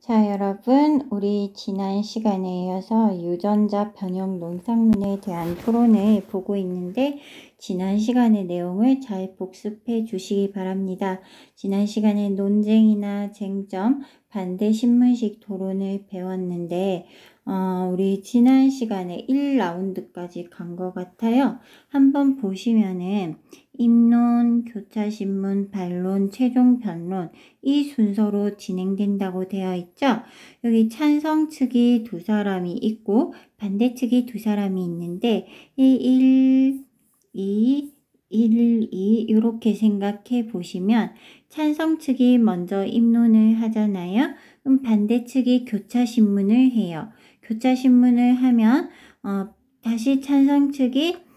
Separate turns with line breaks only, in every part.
자, 여러분, 우리 지난 시간에 이어서 유전자 변형 농상론에 대한 토론을 보고 있는데, 지난 시간의 내용을 잘 복습해 주시기 바랍니다. 지난 시간에 논쟁이나 쟁점, 반대 신문식 토론을 배웠는데, 우리 지난 시간에 1라운드까지 간 것 같아요. 한번 보시면은, 입론, 교차신문, 반론, 최종 변론, 이 순서로 진행된다고 되어 있죠. 여기 찬성 측이 두 사람이 있고 반대 측이 두 사람이 있는데 1, 2, 1, 2 이렇게 생각해 보시면 찬성 측이 먼저 입론을 하잖아요. 그럼 반대 측이 교차신문을 해요. 교차신문을 하면 다시 찬성 측이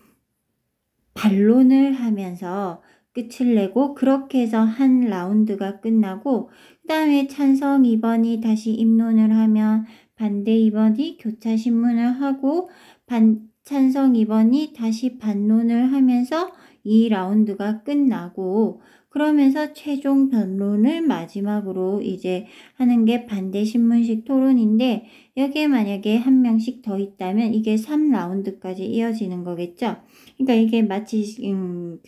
반론을 하면서 끝을 내고 그렇게 해서 한 라운드가 끝나고 그 다음에 찬성 2번이 다시 입론을 하면 반대 2번이 교차신문을 하고 찬성 2번이 다시 반론을 하면서 이 라운드가 끝나고 그러면서 최종 변론을 마지막으로 이제 하는 게 반대 신문식 토론인데 여기에 만약에 한 명씩 더 있다면 이게 3라운드까지 이어지는 거겠죠. 그러니까 이게 마치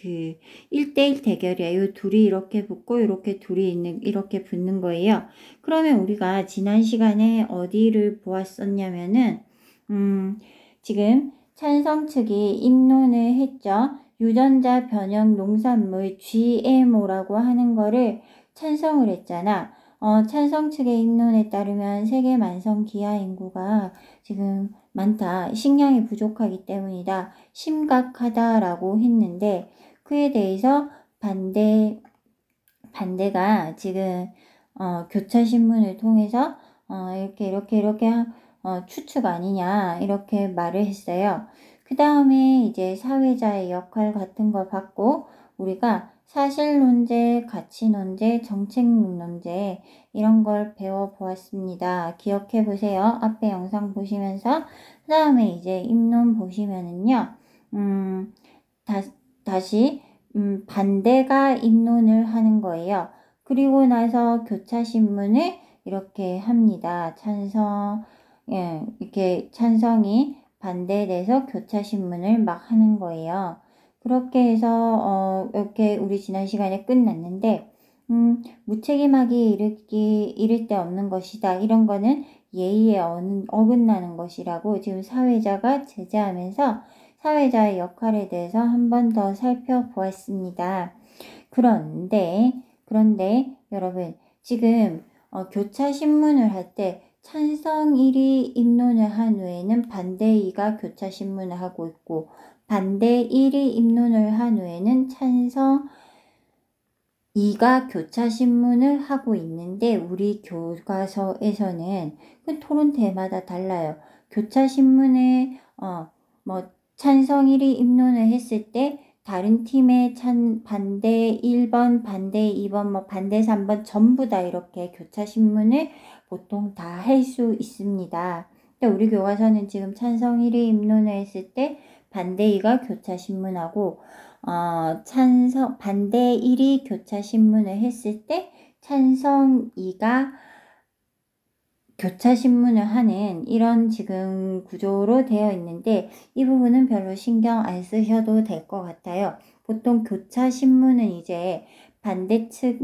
그 1대1 대결이에요. 요 둘이 이렇게 붙고 이렇게 둘이 이렇게 붙는 거예요. 그러면 우리가 지난 시간에 어디를 보았었냐면은 지금 찬성 측이 입론을 했죠. 유전자 변형 농산물 GMO라고 하는 거를 찬성을 했잖아. 찬성 측의 입론에 따르면 세계 만성 기아 인구가 지금 많다. 식량이 부족하기 때문이다. 심각하다라고 했는데 그에 대해서 반대가 지금 교차신문을 통해서 이렇게 추측 아니냐 이렇게 말을 했어요. 그 다음에 이제 사회자의 역할 같은 걸 받고 우리가 사실논제, 가치논제, 정책논제 이런 걸 배워보았습니다. 기억해 보세요. 앞에 영상 보시면서 그 다음에 이제 입론 보시면은요. 다시 반대가 입론을 하는 거예요. 그리고 나서 교차신문을 이렇게 합니다. 이렇게 찬성이 반대돼서 교차신문을 막 하는 거예요. 그렇게 해서 이렇게 우리 지난 시간에 끝났는데 무책임하게 이를 데 없는 것이다. 이런 거는 예의에 어긋나는 것이라고 지금 사회자가 제재하면서 사회자의 역할에 대해서 한 번 더 살펴보았습니다. 그런데 여러분 지금 교차신문을 할 때 찬성 1이 입론을 한 후에는 반대 2가 교차신문을 하고 있고 반대 1이 입론을 한 후에는 찬성 2가 교차신문을 하고 있는데 우리 교과서에서는 그 토론대마다 달라요. 교차신문에 찬성 1이 입론을 했을 때 다른 팀의 반대 1번, 반대 2번, 반대 3번 전부 다 이렇게 교차신문을 보통 다 할 수 있습니다. 우리 교과서는 지금 찬성 1이 입론을 했을 때 반대 2가 교차신문하고 반대 1이 교차신문을 했을 때 찬성 2가 교차신문을 하는 이런 지금 구조로 되어 있는데 이 부분은 별로 신경 안 쓰셔도 될 것 같아요. 보통 교차신문은 이제 반대측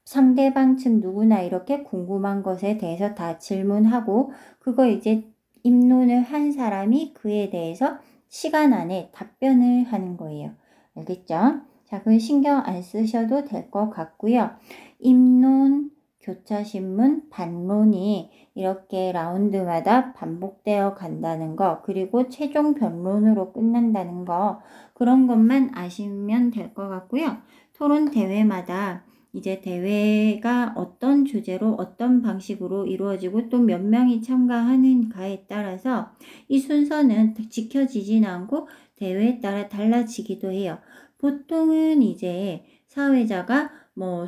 상대방 측 누구나 이렇게 궁금한 것에 대해서 다 질문하고 그거 이제 입론을 한 사람이 그에 대해서 시간 안에 답변을 하는 거예요. 알겠죠? 자, 그건 신경 안 쓰셔도 될 것 같고요. 입론, 교차신문, 반론이 이렇게 라운드마다 반복되어 간다는 거 그리고 최종 변론으로 끝난다는 거 그런 것만 아시면 될 것 같고요. 토론 대회마다 이제 대회가 어떤 주제로 어떤 방식으로 이루어지고 또 몇 명이 참가하는가에 따라서 이 순서는 지켜지진 않고 대회에 따라 달라지기도 해요. 보통은 이제 사회자가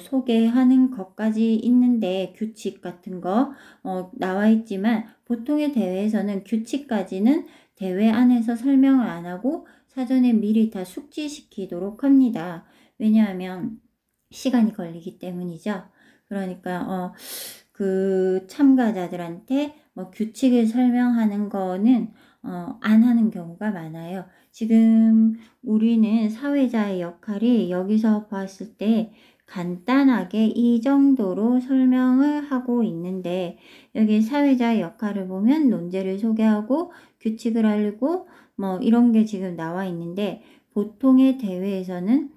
소개하는 것까지 있는데 규칙 같은 거 나와 있지만 보통의 대회에서는 규칙까지는 대회 안에서 설명을 안 하고 사전에 미리 다 숙지시키도록 합니다. 왜냐하면 시간이 걸리기 때문이죠. 그러니까 그 참가자들한테 뭐 규칙을 설명하는 거는 안 하는 경우가 많아요. 지금 우리는 사회자의 역할이 여기서 봤을 때 간단하게 이 정도로 설명을 하고 있는데, 여기 사회자의 역할을 보면 논제를 소개하고 규칙을 알리고 뭐 이런 게 지금 나와 있는데, 보통의 대회에서는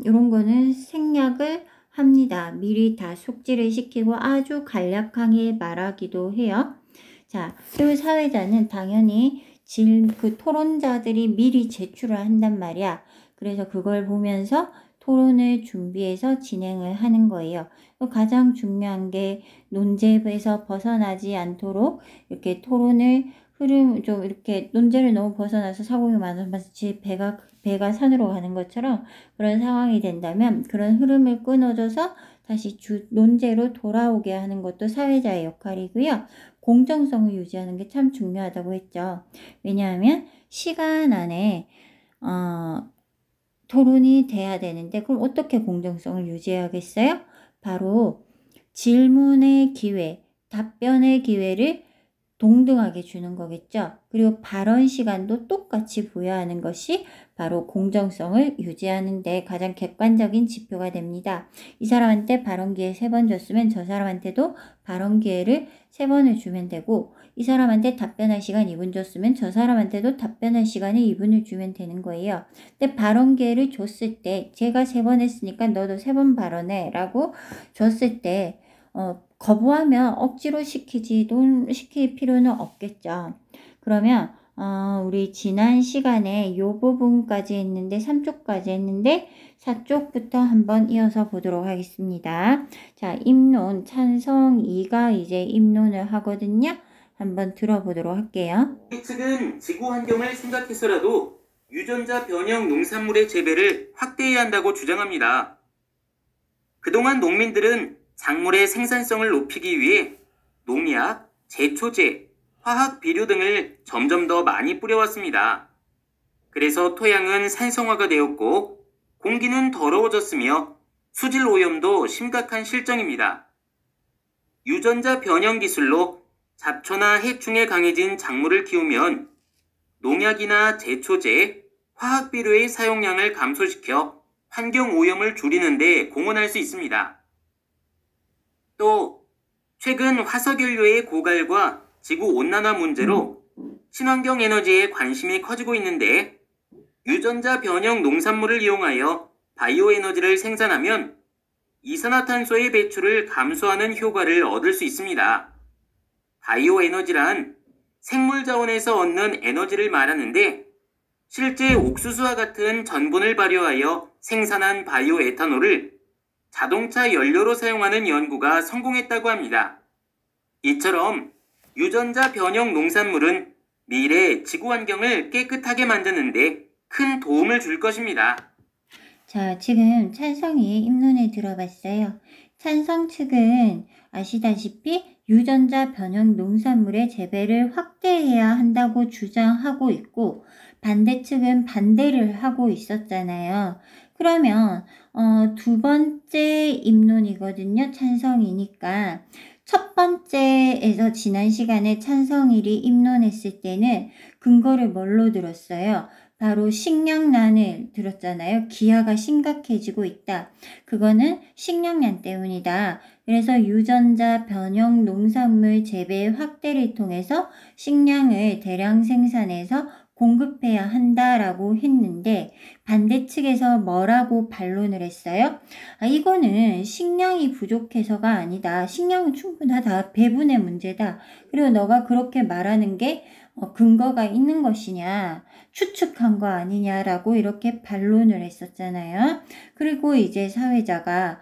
이런 거는 생략을 합니다. 미리 다 숙지를 시키고 아주 간략하게 말하기도 해요. 자, 그리고 사회자는 당연히 그 토론자들이 미리 제출을 한단 말이야. 그래서 그걸 보면서 토론을 준비해서 진행을 하는 거예요. 가장 중요한 게 논제에서 벗어나지 않도록 이렇게 토론을 좀 이렇게 논제를 너무 벗어나서 사고가 많아서 마치 배가 산으로 가는 것처럼 그런 상황이 된다면 그런 흐름을 끊어줘서 다시 논제로 돌아오게 하는 것도 사회자의 역할이고요. 공정성을 유지하는 게 참 중요하다고 했죠. 왜냐하면 시간 안에 토론이 돼야 되는데, 그럼 어떻게 공정성을 유지해야겠어요? 바로 질문의 기회, 답변의 기회를 동등하게 주는 거겠죠. 그리고 발언 시간도 똑같이 부여하는 것이 바로 공정성을 유지하는 데 가장 객관적인 지표가 됩니다. 이 사람한테 발언 기회 3번 줬으면 저 사람한테도 발언 기회를 3번을 주면 되고, 이 사람한테 답변할 시간 2분 줬으면 저 사람한테도 답변할 시간을 2분을 주면 되는 거예요. 근데 발언 기회를 줬을 때 제가 3번 했으니까 너도 3번 발언해 라고 줬을 때 거부하면 억지로 시킬 필요는 없겠죠. 그러면 우리 지난 시간에 요 부분까지 했는데 3쪽까지 했는데 4쪽부터 한번 이어서 보도록 하겠습니다. 자, 입론 찬성 2가 이제 입론을 하거든요. 한번 들어보도록 할게요.
우리 측은 지구 환경을 생각해서라도 유전자 변형 농산물의 재배를 확대해야 한다고 주장합니다. 그동안 농민들은 작물의 생산성을 높이기 위해 농약, 제초제, 화학 비료 등을 점점 더 많이 뿌려왔습니다. 그래서 토양은 산성화가 되었고 공기는 더러워졌으며 수질 오염도 심각한 실정입니다. 유전자 변형 기술로 잡초나 해충에 강해진 작물을 키우면 농약이나 제초제, 화학 비료의 사용량을 감소시켜 환경 오염을 줄이는 데 공헌할 수 있습니다. 또 최근 화석연료의 고갈과 지구온난화 문제로 친환경 에너지에 관심이 커지고 있는데, 유전자 변형 농산물을 이용하여 바이오 에너지를 생산하면 이산화탄소의 배출을 감소하는 효과를 얻을 수 있습니다. 바이오 에너지란 생물 자원에서 얻는 에너지를 말하는데, 실제 옥수수와 같은 전분을 발효하여 생산한 바이오 에탄올을 자동차 연료로 사용하는 연구가 성공했다고 합니다. 이처럼 유전자 변형 농산물은 미래 지구 환경을 깨끗하게 만드는 데 큰 도움을 줄 것입니다.
자, 지금 찬성이 입론에 들어봤어요. 찬성 측은 아시다시피 유전자 변형 농산물의 재배를 확대해야 한다고 주장하고 있고, 반대 측은 반대를 하고 있었잖아요. 그러면 두 번째 입론이거든요. 찬성이니까. 첫 번째에서 지난 시간에 찬성일이 입론했을 때는 근거를 뭘로 들었어요? 바로 식량난을 들었잖아요. 기아가 심각해지고 있다. 그거는 식량난 때문이다. 그래서 유전자 변형 농산물 재배 확대를 통해서 식량을 대량 생산해서 공급해야 한다라고 했는데, 반대 측에서 뭐라고 반론을 했어요? 이거는 식량이 부족해서가 아니다. 식량은 충분하다. 배분의 문제다. 그리고 너가 그렇게 말하는 게 근거가 있는 것이냐, 추측한 거 아니냐라고 이렇게 반론을 했었잖아요. 그리고 이제 사회자가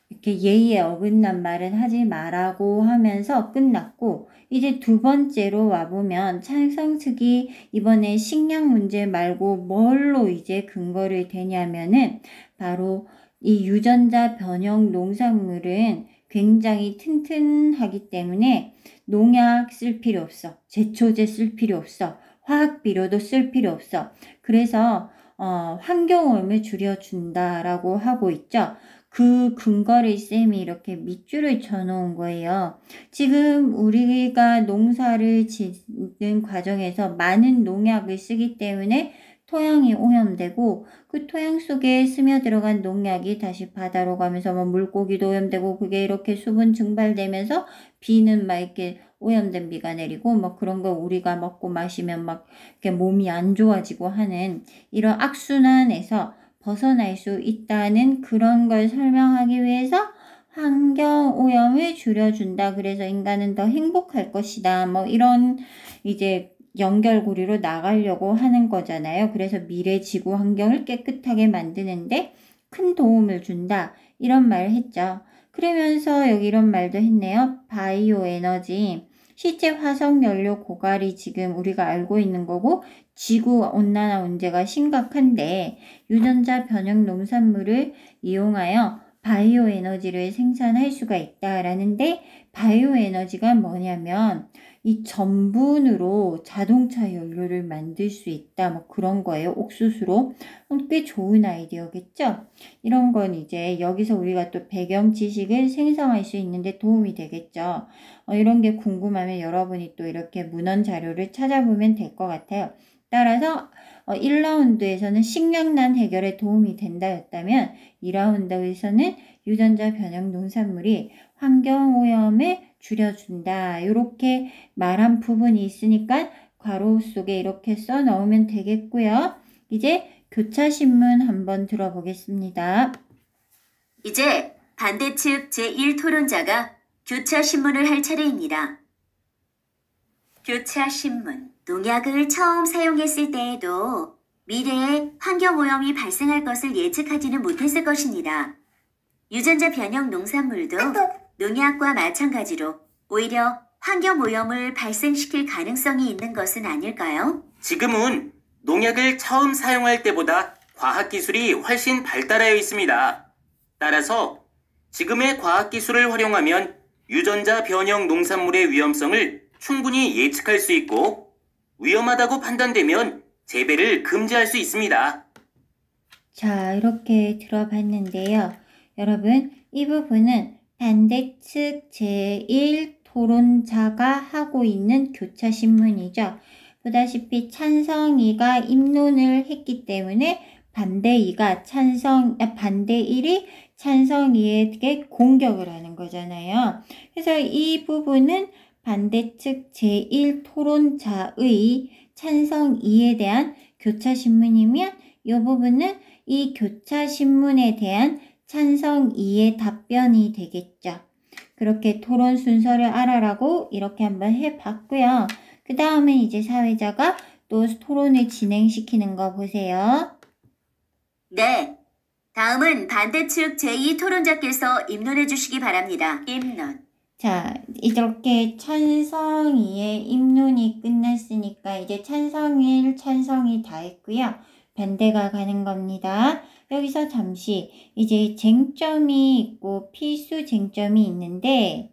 이렇게 예의에 어긋난 말은 하지 마라고 하면서 끝났고, 이제 두 번째로 와보면 찬성 측이 이번에 식량 문제 말고 뭘로 이제 근거를 대냐면은 바로 이 유전자 변형 농산물은 굉장히 튼튼하기 때문에 농약 쓸 필요 없어. 제초제 쓸 필요 없어. 화학 비료도 쓸 필요 없어. 그래서 환경오염을 줄여준다라고 하고 있죠. 그 근거를 쌤이 이렇게 밑줄을 쳐놓은 거예요. 지금 우리가 농사를 짓는 과정에서 많은 농약을 쓰기 때문에 토양이 오염되고 그 토양 속에 스며들어간 농약이 다시 바다로 가면서 뭐 물고기도 오염되고 그게 이렇게 수분 증발되면서 비는 막 이렇게 오염된 비가 내리고 뭐 그런 거 우리가 먹고 마시면 막 이렇게 몸이 안 좋아지고 하는 이런 악순환에서 벗어날 수 있다는 그런 걸 설명하기 위해서 환경 오염을 줄여준다. 그래서 인간은 더 행복할 것이다. 뭐 이런 이제 연결고리로 나가려고 하는 거잖아요. 그래서 미래 지구 환경을 깨끗하게 만드는데 큰 도움을 준다. 이런 말을 했죠. 그러면서 여기 이런 말도 했네요. 바이오 에너지. 실제 화석 연료 고갈이 지금 우리가 알고 있는 거고 지구 온난화 문제가 심각한데 유전자 변형 농산물을 이용하여 바이오 에너지를 생산할 수가 있다라는데 바이오 에너지가 뭐냐면 이 전분으로 자동차 연료를 만들 수 있다. 뭐 그런 거예요. 옥수수로. 꽤 좋은 아이디어겠죠? 이런 건 이제 여기서 우리가 또 배경 지식을 생성할 수 있는데 도움이 되겠죠. 이런 게 궁금하면 여러분이 또 이렇게 문헌 자료를 찾아보면 될 것 같아요. 따라서 1라운드에서는 식량난 해결에 도움이 된다였다면 2라운드에서는 유전자 변형 농산물이 환경오염을 줄여준다. 이렇게 말한 부분이 있으니까 괄호 속에 이렇게 써 넣으면 되겠고요. 이제 교차신문 한번 들어보겠습니다.
이제 반대측 제1토론자가 교차신문을 할 차례입니다. 교차신문. 농약을 처음 사용했을 때에도 미래에 환경오염이 발생할 것을 예측하지는 못했을 것입니다. 유전자 변형 농산물도 농약과 마찬가지로 오히려 환경오염을 발생시킬 가능성이 있는 것은 아닐까요?
지금은 농약을 처음 사용할 때보다 과학기술이 훨씬 발달하여 있습니다. 따라서 지금의 과학기술을 활용하면 유전자 변형 농산물의 위험성을 충분히 예측할 수 있고 위험하다고 판단되면 재배를 금지할 수 있습니다.
자, 이렇게 들어봤는데요. 여러분, 이 부분은 반대측 제1토론자가 하고 있는 교차신문이죠. 보다시피 찬성이가 입론을 했기 때문에 반대1이 찬성이에게 공격을 하는 거잖아요. 그래서 이 부분은 반대측 제1토론자의 찬성이에 대한 교차신문이면 이 부분은 이 교차신문에 대한 찬성이의 답변이 되겠죠. 그렇게 토론 순서를 알아라고 이렇게 한번 해봤고요. 그 다음에 이제 사회자가 또 토론을 진행시키는 거 보세요.
네. 다음은 반대측 제2토론자께서 입론해 주시기 바랍니다. 입론.
자, 이렇게 찬성이의 입론이 끝났으니까 이제 찬성일, 찬성이 다 했고요. 반대가 가는 겁니다. 여기서 잠시 이제 쟁점이 있고 필수 쟁점이 있는데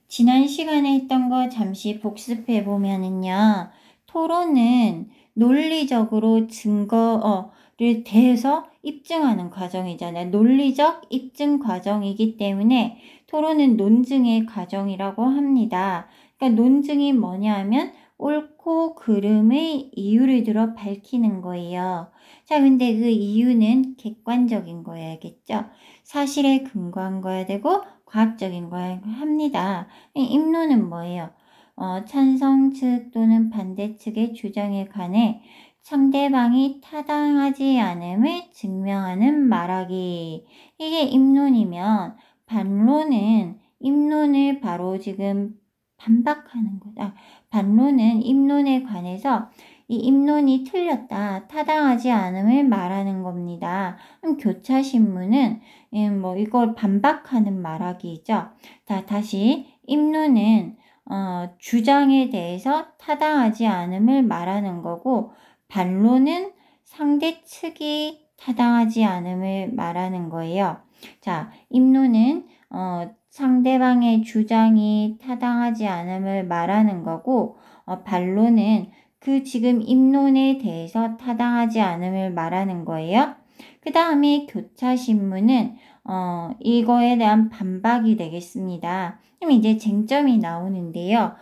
지난 시간에 했던 거 잠시 복습해 보면은요. 토론은 논리적으로 증거를 대해서 입증하는 과정이잖아요. 논리적 입증 과정이기 때문에 토론은 논증의 과정이라고 합니다. 그러니까 논증이 뭐냐 하면 옳고 그름의 이유를 들어 밝히는 거예요. 자, 근데 그 이유는 객관적인 거야겠죠. 사실에 근거한 거야 되고 과학적인 거야 합니다. 입론은 뭐예요? 찬성 측 또는 반대 측의 주장에 관해 상대방이 타당하지 않음을 증명하는 말하기. 이게 입론이면 반론은 입론을 바로 지금 반박하는 거다. 반론은 입론에 관해서 이 입론이 틀렸다, 타당하지 않음을 말하는 겁니다. 교차신문은 이걸 반박하는 말하기죠. 다시 입론은 주장에 대해서 타당하지 않음을 말하는 거고 반론은 상대 측이 타당하지 않음을 말하는 거예요. 자, 입론은 상대방의 주장이 타당하지 않음을 말하는 거고 반론은 그 지금 입론에 대해서 타당하지 않음을 말하는 거예요. 그 다음에 교차신문은 이거에 대한 반박이 되겠습니다. 그럼 이제 쟁점이 나오는데요.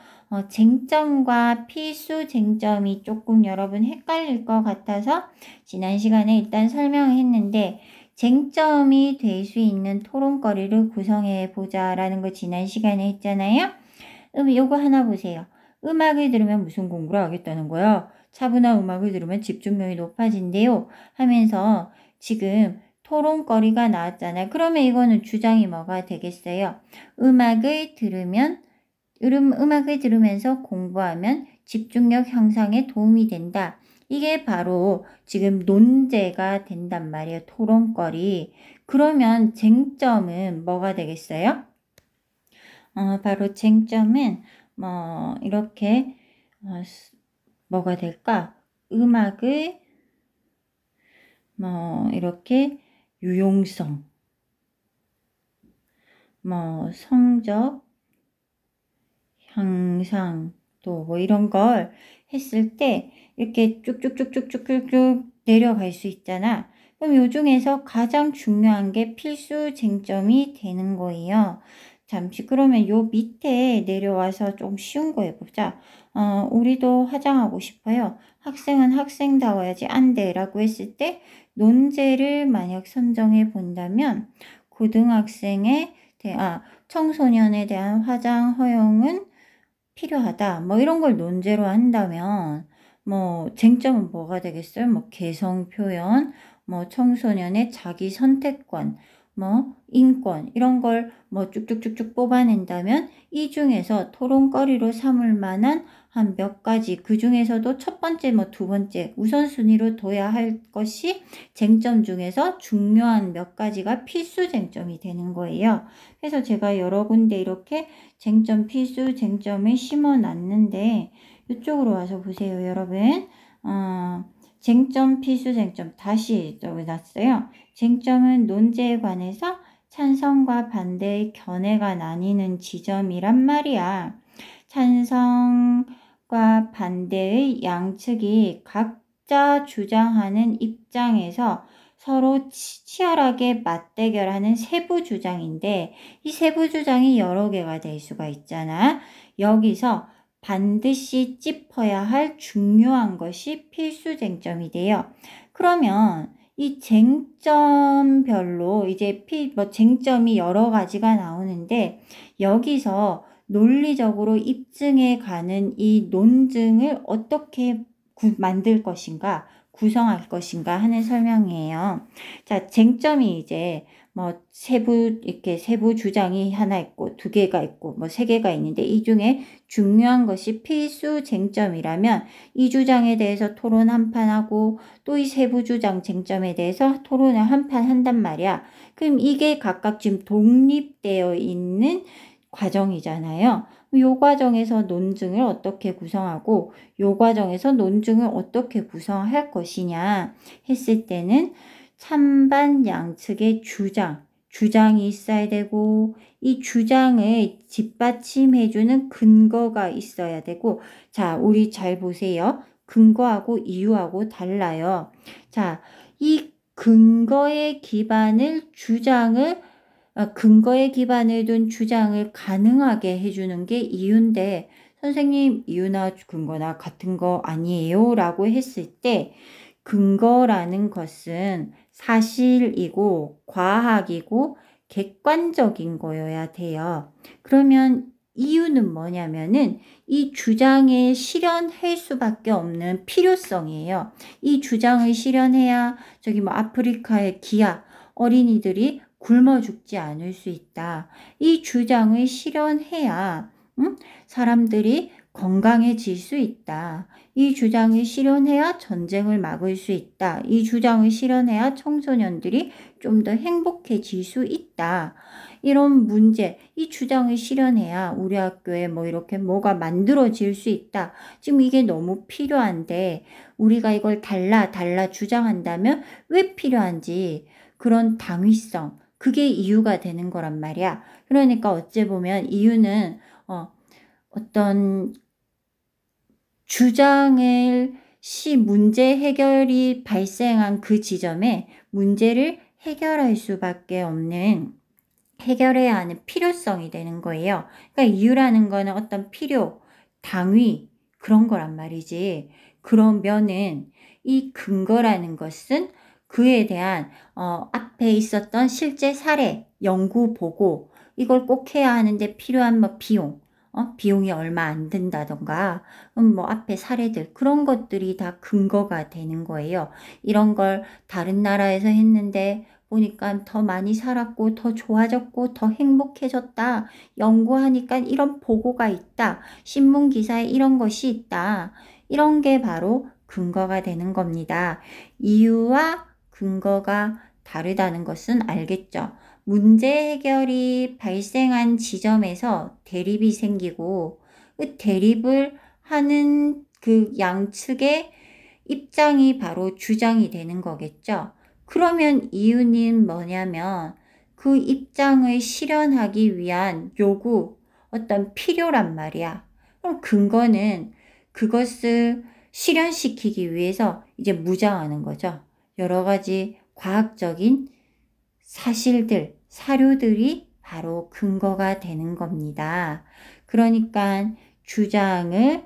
쟁점과 필수 쟁점이 조금 여러분 헷갈릴 것 같아서 지난 시간에 일단 설명을 했는데, 쟁점이 될 수 있는 토론거리를 구성해 보자라는 거 지난 시간에 했잖아요. 요거 하나 보세요. 음악을 들으면 무슨 공부를 하겠다는 거야? 차분한 음악을 들으면 집중력이 높아진대요 하면서 지금 토론거리가 나왔잖아요. 그러면 이거는 주장이 뭐가 되겠어요? 음악을 들으면서 공부하면 집중력 향상에 도움이 된다. 이게 바로 지금 논제가 된단 말이에요. 토론거리. 그러면 쟁점은 뭐가 되겠어요? 바로 쟁점은 이렇게 뭐가 될까? 음악을 이렇게 유용성, 성적 향상, 또 이런 걸 했을 때 이렇게 쭉쭉쭉쭉쭉쭉 내려갈 수 있잖아. 그럼 요 중에서 가장 중요한 게 필수 쟁점이 되는 거예요. 잠시 그러면 요 밑에 내려와서 좀 쉬운 거 해보자. 우리도 화장하고 싶어요. 학생은 학생다워야지 안 돼 라고 했을 때 논제를 만약 선정해 본다면 청소년에 대한 화장 허용은 필요하다. 이런 걸 논제로 한다면 쟁점은 뭐가 되겠어요? 개성 표현, 청소년의 자기 선택권, 인권 이런 걸 쭉쭉쭉쭉 뽑아낸다면 이 중에서 토론거리로 삼을 만한 한 몇 가지, 그 중에서도 첫 번째, 두 번째 우선순위로 둬야 할 것이 쟁점 중에서 중요한 몇 가지가 필수 쟁점이 되는 거예요. 그래서 제가 여러 군데 이렇게 쟁점, 필수 쟁점을 심어 놨는데 이쪽으로 와서 보세요, 여러분. 쟁점, 필수 쟁점 다시 적어놨어요. 쟁점은 논제에 관해서 찬성과 반대의 견해가 나뉘는 지점이란 말이야. 찬성과 반대의 양측이 각자 주장하는 입장에서 서로 치열하게 맞대결하는 세부 주장인데, 이 세부 주장이 여러 개가 될 수가 있잖아. 여기서 반드시 짚어야 할 중요한 것이 필수 쟁점이 돼요. 그러면 이 쟁점별로 이제 쟁점이 여러 가지가 나오는데, 여기서 논리적으로 입증해 가는 이 논증을 어떻게 만들 것인가, 구성할 것인가 하는 설명이에요. 자, 쟁점이 이제 세부 주장이 하나 있고, 두 개가 있고, 세 개가 있는데, 이 중에 중요한 것이 필수 쟁점이라면, 이 주장에 대해서 토론 한판 하고, 또 이 세부 주장 쟁점에 대해서 토론을 한판 한단 말이야. 그럼 이게 각각 지금 독립되어 있는 과정이잖아요. 요 과정에서 논증을 어떻게 구성하고, 요 과정에서 논증을 어떻게 구성할 것이냐 했을 때는 찬반 양측의 주장이 있어야 되고, 이 주장을 뒷받침해주는 근거가 있어야 되고, 자, 우리 잘 보세요. 근거하고 이유하고 달라요. 자, 이 근거에 기반을 둔 주장을 가능하게 해주는 게 이유인데, 선생님, 이유나 근거나 같은 거 아니에요? 라고 했을 때, 근거라는 것은 사실이고 과학이고 객관적인 거여야 돼요. 그러면 이유는 뭐냐면은 이 주장에 실현할 수밖에 없는 필요성이에요. 이 주장을 실현해야 아프리카의 기아 어린이들이 굶어 죽지 않을 수 있다. 이 주장을 실현해야 사람들이 건강해질 수 있다. 이 주장을 실현해야 전쟁을 막을 수 있다. 이 주장을 실현해야 청소년들이 좀 더 행복해질 수 있다. 이런 문제, 이 주장을 실현해야 우리 학교에 이렇게 뭐가 만들어질 수 있다. 지금 이게 너무 필요한데 우리가 이걸 달라 주장한다면 왜 필요한지, 그런 당위성, 그게 이유가 되는 거란 말이야. 그러니까 어찌 보면 이유는 어떤 주장을 문제 해결이 발생한 그 지점에 문제를 해결할 수밖에 없는, 해결해야 하는 필요성이 되는 거예요. 그러니까 이유라는 거는 어떤 필요, 당위, 그런 거란 말이지. 그러면은 이 근거라는 것은 그에 대한 앞에 있었던 실제 사례, 연구 보고, 이걸 꼭 해야 하는데 필요한 뭐 비용, 비용이 얼마 안 든다던가, 뭐 앞에 사례들, 그런 것들이 다 근거가 되는 거예요. 이런 걸 다른 나라에서 했는데 보니까 더 많이 살았고 더 좋아졌고 더 행복해졌다. 연구하니까 이런 보고가 있다. 신문 기사에 이런 것이 있다. 이런 게 바로 근거가 되는 겁니다. 이유와 근거가 다르다는 것은 알겠죠? 문제 해결이 발생한 지점에서 대립이 생기고, 그 대립을 하는 그 양측의 입장이 바로 주장이 되는 거겠죠. 그러면 이유는 뭐냐면 그 입장을 실현하기 위한 요구, 어떤 필요란 말이야. 그럼 근거는 그것을 실현시키기 위해서 이제 무장하는 거죠. 여러 가지 과학적인 사실들, 사료들이 바로 근거가 되는 겁니다. 그러니까 주장을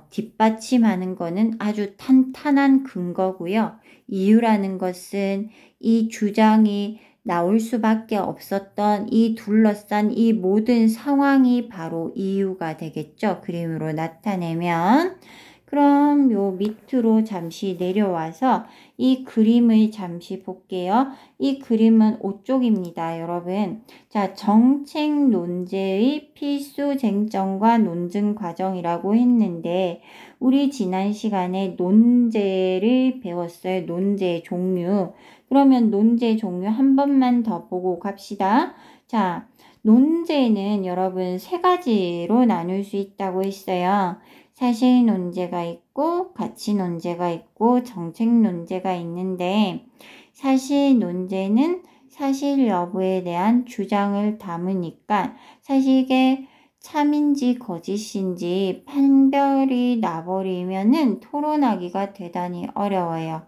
뒷받침하는 거는 아주 탄탄한 근거고요. 이유라는 것은 이 주장이 나올 수밖에 없었던 이 둘러싼 이 모든 상황이 바로 이유가 되겠죠. 그림으로 나타내면. 그럼 요 밑으로 잠시 내려와서 이 그림을 잠시 볼게요. 이 그림은 5쪽입니다, 여러분. 자, 정책 논제의 필수 쟁점과 논증 과정이라고 했는데, 우리 지난 시간에 논제를 배웠어요. 논제 종류. 그러면 논제 종류 한 번만 더 보고 갑시다. 자, 논제는 여러분 3가지로 나눌 수 있다고 했어요. 사실 논제가 있고 가치 논제가 있고 정책 논제가 있는데, 사실 논제는 사실 여부에 대한 주장을 담으니까 사실 이게 참인지 거짓인지 판별이 나버리면은 토론하기가 대단히 어려워요.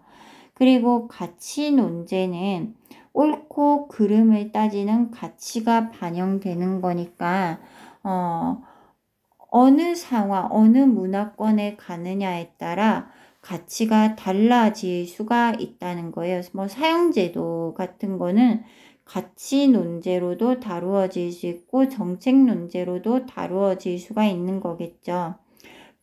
그리고 가치 논제는 옳고 그름을 따지는 가치가 반영되는 거니까 어느 상황, 어느 문화권에 가느냐에 따라 가치가 달라질 수가 있다는 거예요. 뭐 사형제도 같은 거는 가치 논제로도 다루어질 수 있고 정책 논제로도 다루어질 수가 있는 거겠죠.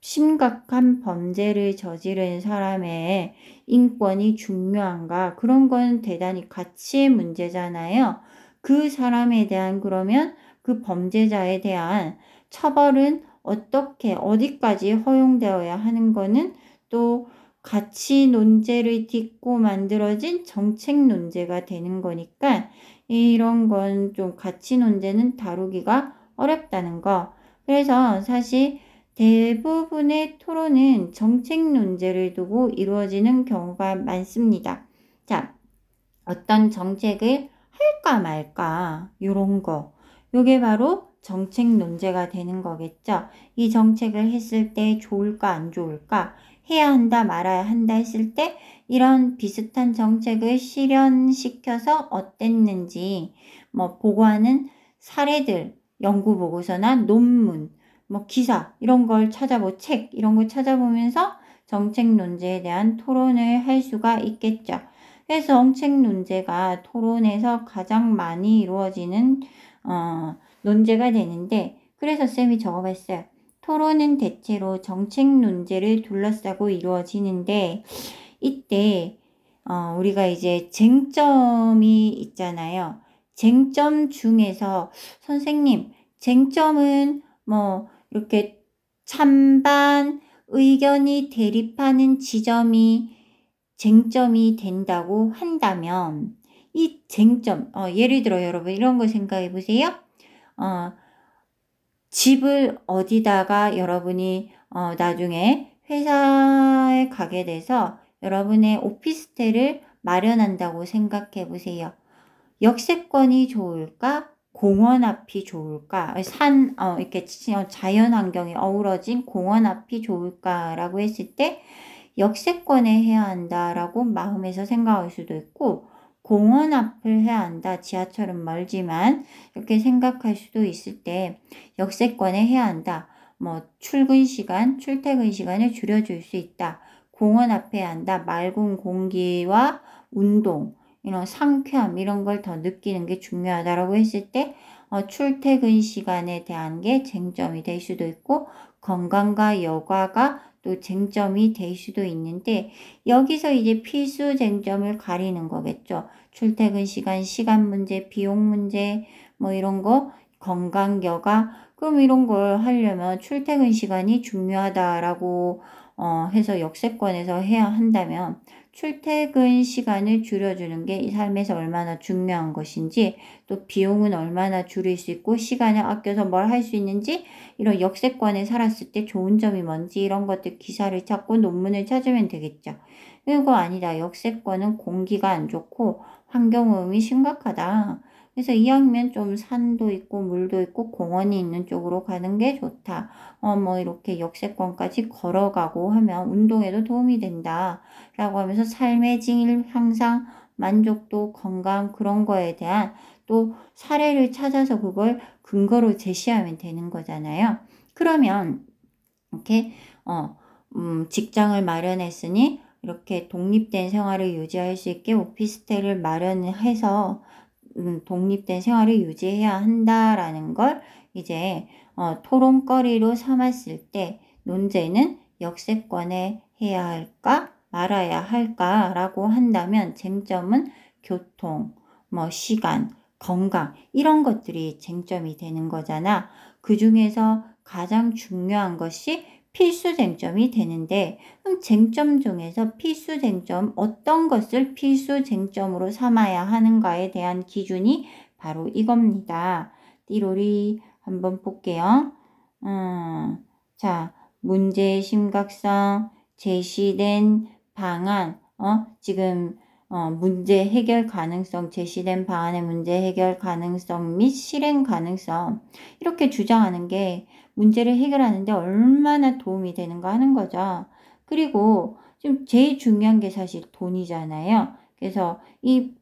심각한 범죄를 저지른 사람의 인권이 중요한가? 그런 건 대단히 가치의 문제잖아요. 그 사람에 대한, 그러면 그 범죄자에 대한 처벌은 어떻게, 어디까지 허용되어야 하는 거는 또 가치 논제를 딛고 만들어진 정책 논제가 되는 거니까, 이런 건 좀 가치 논제는 다루기가 어렵다는 거. 그래서 사실 대부분의 토론은 정책 논제를 두고 이루어지는 경우가 많습니다. 자, 어떤 정책을 할까 말까, 요런 거. 요게 바로 정책 논제가 되는 거겠죠. 이 정책을 했을 때 좋을까 안 좋을까, 해야 한다 말아야 한다 했을 때 이런 비슷한 정책을 실현시켜서 어땠는지 뭐 보고하는 사례들, 연구 보고서나 논문, 뭐 기사 이런 걸 찾아보, 책 이런 걸 찾아보면서 정책 논제에 대한 토론을 할 수가 있겠죠. 그래서 정책 논제가 토론에서 가장 많이 이루어지는 논제가 되는데, 그래서 쌤이 적어봤어요. 토론은 대체로 정책 논제를 둘러싸고 이루어지는데, 이때 우리가 이제 쟁점이 있잖아요. 쟁점 중에서 선생님, 쟁점은 뭐 이렇게 찬반 의견이 대립하는 지점이 쟁점이 된다고 한다면, 이 쟁점, 예를 들어 여러분 이런 거 생각해 보세요. 집을 어디다가 여러분이 나중에 회사에 가게 돼서 여러분의 오피스텔을 마련한다고 생각해 보세요. 역세권이 좋을까? 공원 앞이 좋을까? 이렇게 자연 환경이 어우러진 공원 앞이 좋을까라고 했을 때, 역세권에 해야 한다라고 마음에서 생각할 수도 있고, 공원 앞을 해야 한다. 지하철은 멀지만 이렇게 생각할 수도 있을 때 역세권에 해야 한다. 뭐 출근 시간, 출퇴근 시간을 줄여줄 수 있다. 공원 앞에 해야 한다. 맑은 공기와 운동, 이런 상쾌함 이런 걸 더 느끼는 게 중요하다라고 했을 때 출퇴근 시간에 대한 게 쟁점이 될 수도 있고 건강과 여가가 또 쟁점이 될 수도 있는데 여기서 이제 필수 쟁점을 가리는 거겠죠. 출퇴근 시간 문제, 비용 문제 뭐 이런 거 건강 여가 그럼 이런 걸 하려면 출퇴근 시간이 중요하다라고 해서 역세권에서 해야 한다면 출퇴근 시간을 줄여주는 게 이 삶에서 얼마나 중요한 것인지 또 비용은 얼마나 줄일 수 있고 시간을 아껴서 뭘 할 수 있는지 이런 역세권에 살았을 때 좋은 점이 뭔지 이런 것들 기사를 찾고 논문을 찾으면 되겠죠. 이거 아니다. 역세권은 공기가 안 좋고 환경오염이 심각하다. 그래서 이왕이면 좀 산도 있고 물도 있고 공원이 있는 쪽으로 가는 게 좋다. 뭐 이렇게 역세권까지 걸어가고 하면 운동에도 도움이 된다. 라고 하면서 삶의 질 향상, 만족도, 건강 그런 거에 대한 또 사례를 찾아서 그걸 근거로 제시하면 되는 거잖아요. 그러면 이렇게 직장을 마련했으니 이렇게 독립된 생활을 유지할 수 있게 오피스텔을 마련해서 독립된 생활을 유지해야 한다라는 걸 이제 토론거리로 삼았을 때 논제는 역세권에 해야 할까 말아야 할까라고 한다면 쟁점은 교통, 뭐 시간, 건강 이런 것들이 쟁점이 되는 거잖아. 그 중에서 가장 중요한 것이 필수 쟁점이 되는데 그럼 쟁점 중에서 필수 쟁점 어떤 것을 필수 쟁점으로 삼아야 하는가에 대한 기준이 바로 이겁니다. 띠로리 한번 볼게요. 자, 문제의 심각성, 제시된 방안, 지금 문제 해결 가능성, 제시된 방안의 문제 해결 가능성 및 실행 가능성 이렇게 주장하는 게 문제를 해결하는데 얼마나 도움이 되는가 하는 거죠. 그리고 지금 제일 중요한 게 사실 돈이잖아요. 그래서 이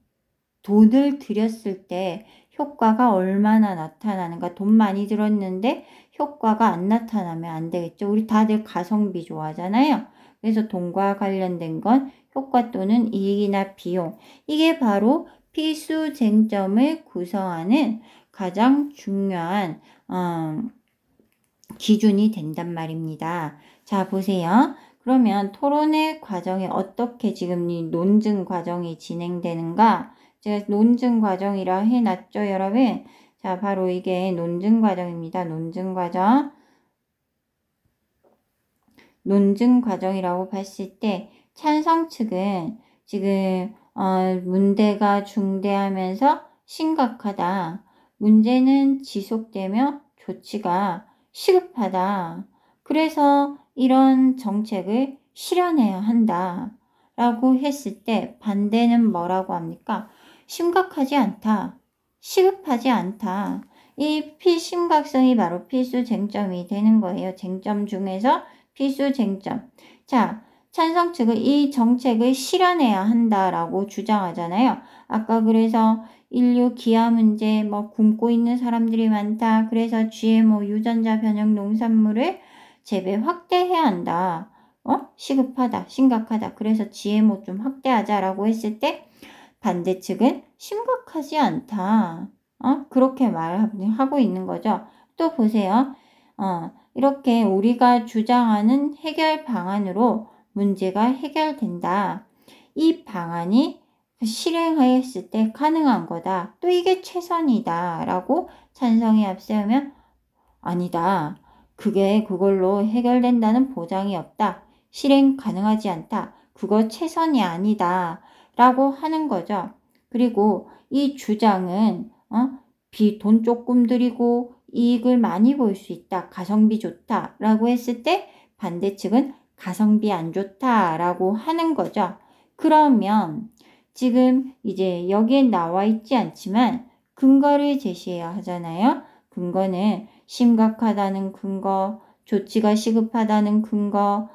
돈을 들였을 때 효과가 얼마나 나타나는가. 돈 많이 들었는데 효과가 안 나타나면 안 되겠죠. 우리 다들 가성비 좋아하잖아요. 그래서 돈과 관련된 건 효과 또는 이익이나 비용. 이게 바로 필수 쟁점을 구성하는 가장 중요한 기준이 된단 말입니다. 자, 보세요. 그러면 토론의 과정에 어떻게 지금 이 논증 과정이 진행되는가? 제가 논증 과정이라 해놨죠, 여러분? 자, 바로 이게 논증 과정입니다. 논증 과정. 논증 과정이라고 봤을 때 찬성 측은 지금 문제가 중대하면서 심각하다. 문제는 지속되며 조치가 시급하다. 그래서 이런 정책을 실현해야 한다. 라고 했을 때 반대는 뭐라고 합니까? 심각하지 않다. 시급하지 않다. 이 피심각성이 바로 필수 쟁점이 되는 거예요. 쟁점 중에서 필수 쟁점. 자, 찬성 측은 이 정책을 실현해야 한다라고 주장하잖아요. 아까 그래서 인류 기아 문제, 뭐 굶고 있는 사람들이 많다. 그래서 GMO 유전자 변형 농산물을 재배 확대해야 한다. 시급하다, 심각하다. 그래서 GMO 좀 확대하자라고 했을 때 반대 측은 심각하지 않다. 그렇게 말하고 있는 거죠. 또 보세요. 이렇게 우리가 주장하는 해결 방안으로 문제가 해결된다. 이 방안이 실행했을 때 가능한 거다. 또 이게 최선이다. 라고 찬성에 앞세우면 아니다. 그걸로 해결된다는 보장이 없다. 실행 가능하지 않다. 그거 최선이 아니다. 라고 하는 거죠. 그리고 이 주장은 돈 조금 들이고 이익을 많이 볼 수 있다. 가성비 좋다. 라고 했을 때 반대 측은 가성비 안 좋다. 라고 하는 거죠. 그러면 지금 이제 여기에 나와 있지 않지만 근거를 제시해야 하잖아요. 근거는 심각하다는 근거, 조치가 시급하다는 근거,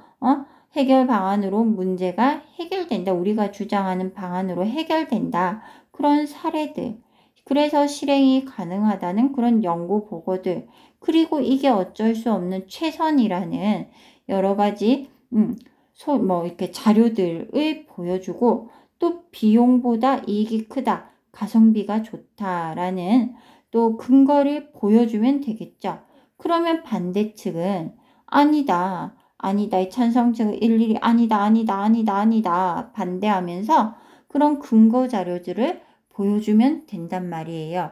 해결 방안으로 문제가 해결된다. 우리가 주장하는 방안으로 해결된다. 그런 사례들. 그래서 실행이 가능하다는 그런 연구 보고들. 그리고 이게 어쩔 수 없는 최선이라는 여러 가지 이렇게 자료들을 보여주고 또 비용보다 이익이 크다. 가성비가 좋다라는 또 근거를 보여주면 되겠죠. 그러면 반대측은 아니다. 이 찬성 측은 일일이 아니다. 반대하면서 그런 근거 자료들을 보여주면 된단 말이에요.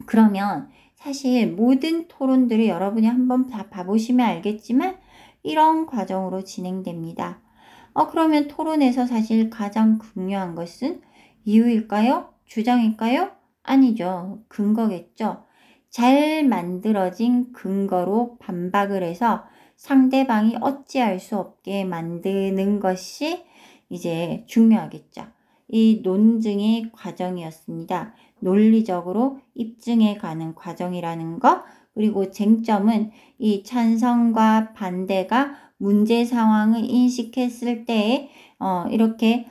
그러면 사실 모든 토론들을 여러분이 한번 다 봐보시면 알겠지만 이런 과정으로 진행됩니다. 그러면 토론에서 사실 가장 중요한 것은 이유일까요? 주장일까요? 아니죠. 근거겠죠. 잘 만들어진 근거로 반박을 해서 상대방이 어찌할 수 없게 만드는 것이 이제 중요하겠죠. 이 논증의 과정이었습니다. 논리적으로 입증해 가는 과정이라는 것, 그리고 쟁점은 이 찬성과 반대가 문제 상황을 인식했을 때에 이렇게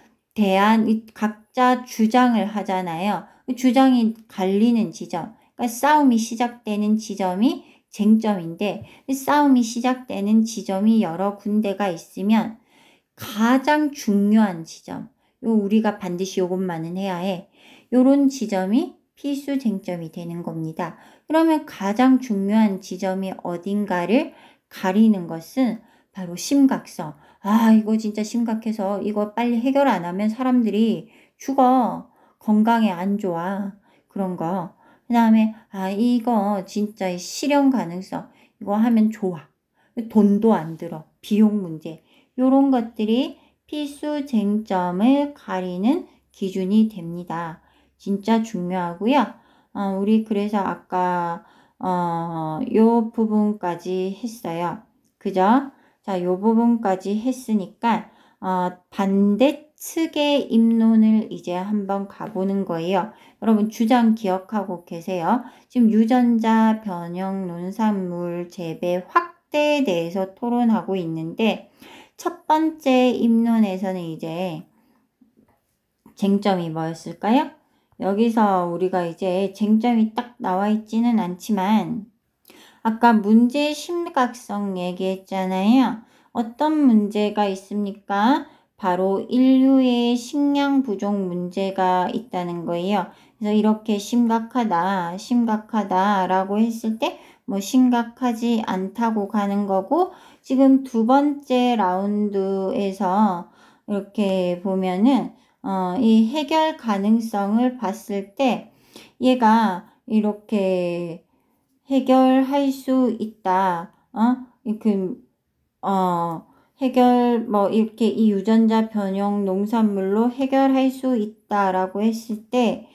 각자 주장을 하잖아요. 주장이 갈리는 지점, 그러니까 싸움이 시작되는 지점이 쟁점인데 싸움이 시작되는 지점이 여러 군데가 있으면 가장 중요한 지점, 우리가 반드시 요것만은 해야 해. 요런 지점이 필수 쟁점이 되는 겁니다. 그러면 가장 중요한 지점이 어딘가를 가리는 것은 바로 심각성. 이거 진짜 심각해서 이거 빨리 해결 안 하면 사람들이 죽어. 건강에 안 좋아. 그런 거. 그 다음에 이거 진짜 실현 가능성. 이거 하면 좋아. 돈도 안 들어. 비용 문제. 요런 것들이 필수 쟁점을 가리는 기준이 됩니다. 진짜 중요하고요. 우리 그래서 아까 요 부분까지 했어요. 그죠? 자, 요 부분까지 했으니까 반대측의 입론을 이제 한번 가보는 거예요. 여러분 주장 기억하고 계세요? 지금 유전자 변형 논산물 재배 확대에 대해서 토론하고 있는데 첫 번째 입론에서는 이제 쟁점이 뭐였을까요? 여기서 우리가 이제 쟁점이 딱 나와 있지는 않지만 아까 문제의 심각성 얘기했잖아요. 어떤 문제가 있습니까? 바로 인류의 식량 부족 문제가 있다는 거예요. 그래서 이렇게 심각하다라고 했을 때 심각하지 않다고 가는 거고 지금 두 번째 라운드에서 이렇게 보면은 이 해결 가능성을 봤을 때 얘가 이렇게 해결할 수 있다. 해결 이렇게 이 유전자 변형 농산물로 해결할 수 있다라고 했을 때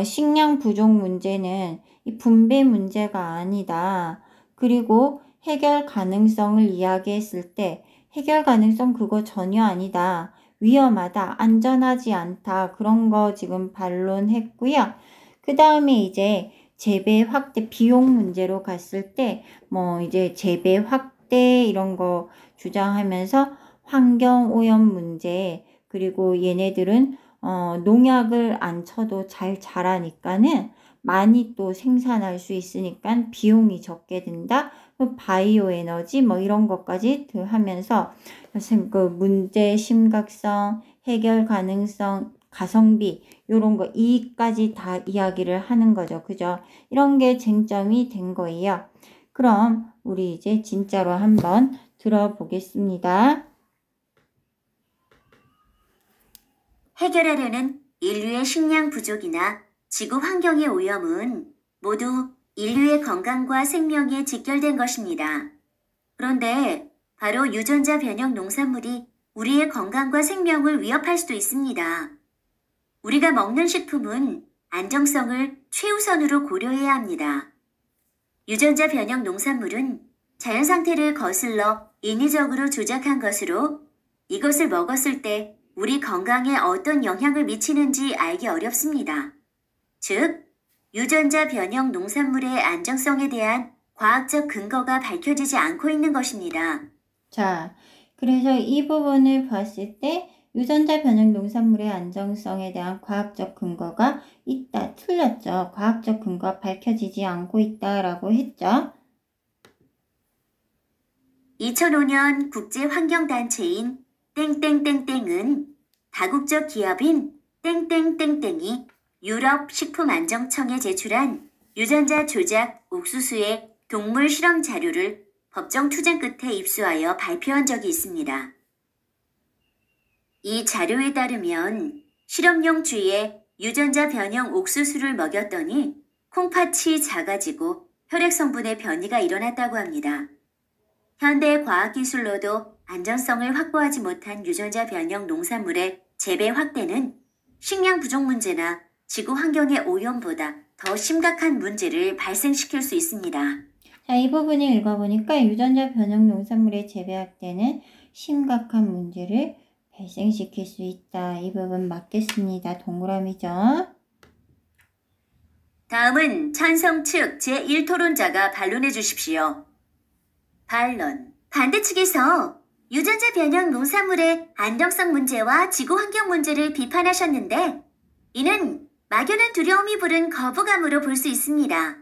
식량 부족 문제는 이 분배 문제가 아니다. 그리고 해결 가능성을 이야기했을 때 해결 가능성 그거 전혀 아니다. 위험하다. 안전하지 않다. 그런 거 지금 반론했고요. 그 다음에 이제 재배 확대 비용 문제로 갔을 때 이제 재배 확대 이런 거 주장하면서 환경 오염 문제 그리고 얘네들은 농약을 안 쳐도 잘 자라니까는 많이 또 생산할 수 있으니까 비용이 적게 든다. 바이오 에너지 이런 것까지 하면서 그 문제 심각성, 해결 가능성, 가성비 요런 거 이까지 다 이야기를 하는 거죠. 그죠? 이런 게 쟁점이 된 거예요. 그럼 우리 이제 진짜로 한번 들어보겠습니다.
해결하려는 인류의 식량 부족이나 지구 환경의 오염은 모두 인류의 건강과 생명에 직결된 것입니다. 그런데 바로 유전자 변형 농산물이 우리의 건강과 생명을 위협할 수도 있습니다. 우리가 먹는 식품은 안정성을 최우선으로 고려해야 합니다. 유전자 변형 농산물은 자연 상태를 거슬러 인위적으로 조작한 것으로 이것을 먹었을 때 우리 건강에 어떤 영향을 미치는지 알기 어렵습니다. 즉, 유전자 변형 농산물의 안정성에 대한 과학적 근거가 밝혀지지 않고 있는 것입니다.
자, 그래서 이 부분을 봤을 때 유전자 변형 농산물의 안정성에 대한 과학적 근거가 있다. 틀렸죠. 과학적 근거가 밝혀지지 않고 있다라고 했죠.
2005년 국제환경단체인 땡땡땡땡은 다국적 기업인 땡땡땡땡이 유럽 식품안정청에 제출한 유전자 조작 옥수수의 동물 실험 자료를 법정 투쟁 끝에 입수하여 발표한 적이 있습니다. 이 자료에 따르면 실험용 쥐에 유전자 변형 옥수수를 먹였더니 콩팥이 작아지고 혈액 성분의 변이가 일어났다고 합니다. 현대 과학기술로도 안전성을 확보하지 못한 유전자 변형 농산물의 재배 확대는 식량 부족 문제나 지구 환경의 오염보다 더 심각한 문제를 발생시킬 수 있습니다.
자, 이 부분을 읽어보니까 유전자 변형 농산물의 재배 확대는 심각한 문제를 발생시킬 수 있다. 이 부분 맞겠습니다. 동그라미죠.
다음은 찬성 측 제1토론자가 반론해 주십시오. 반론. 반대 측에서 유전자 변형 농산물의 안정성 문제와 지구 환경 문제를 비판하셨는데 이는 막연한 두려움이 부른 거부감으로 볼 수 있습니다.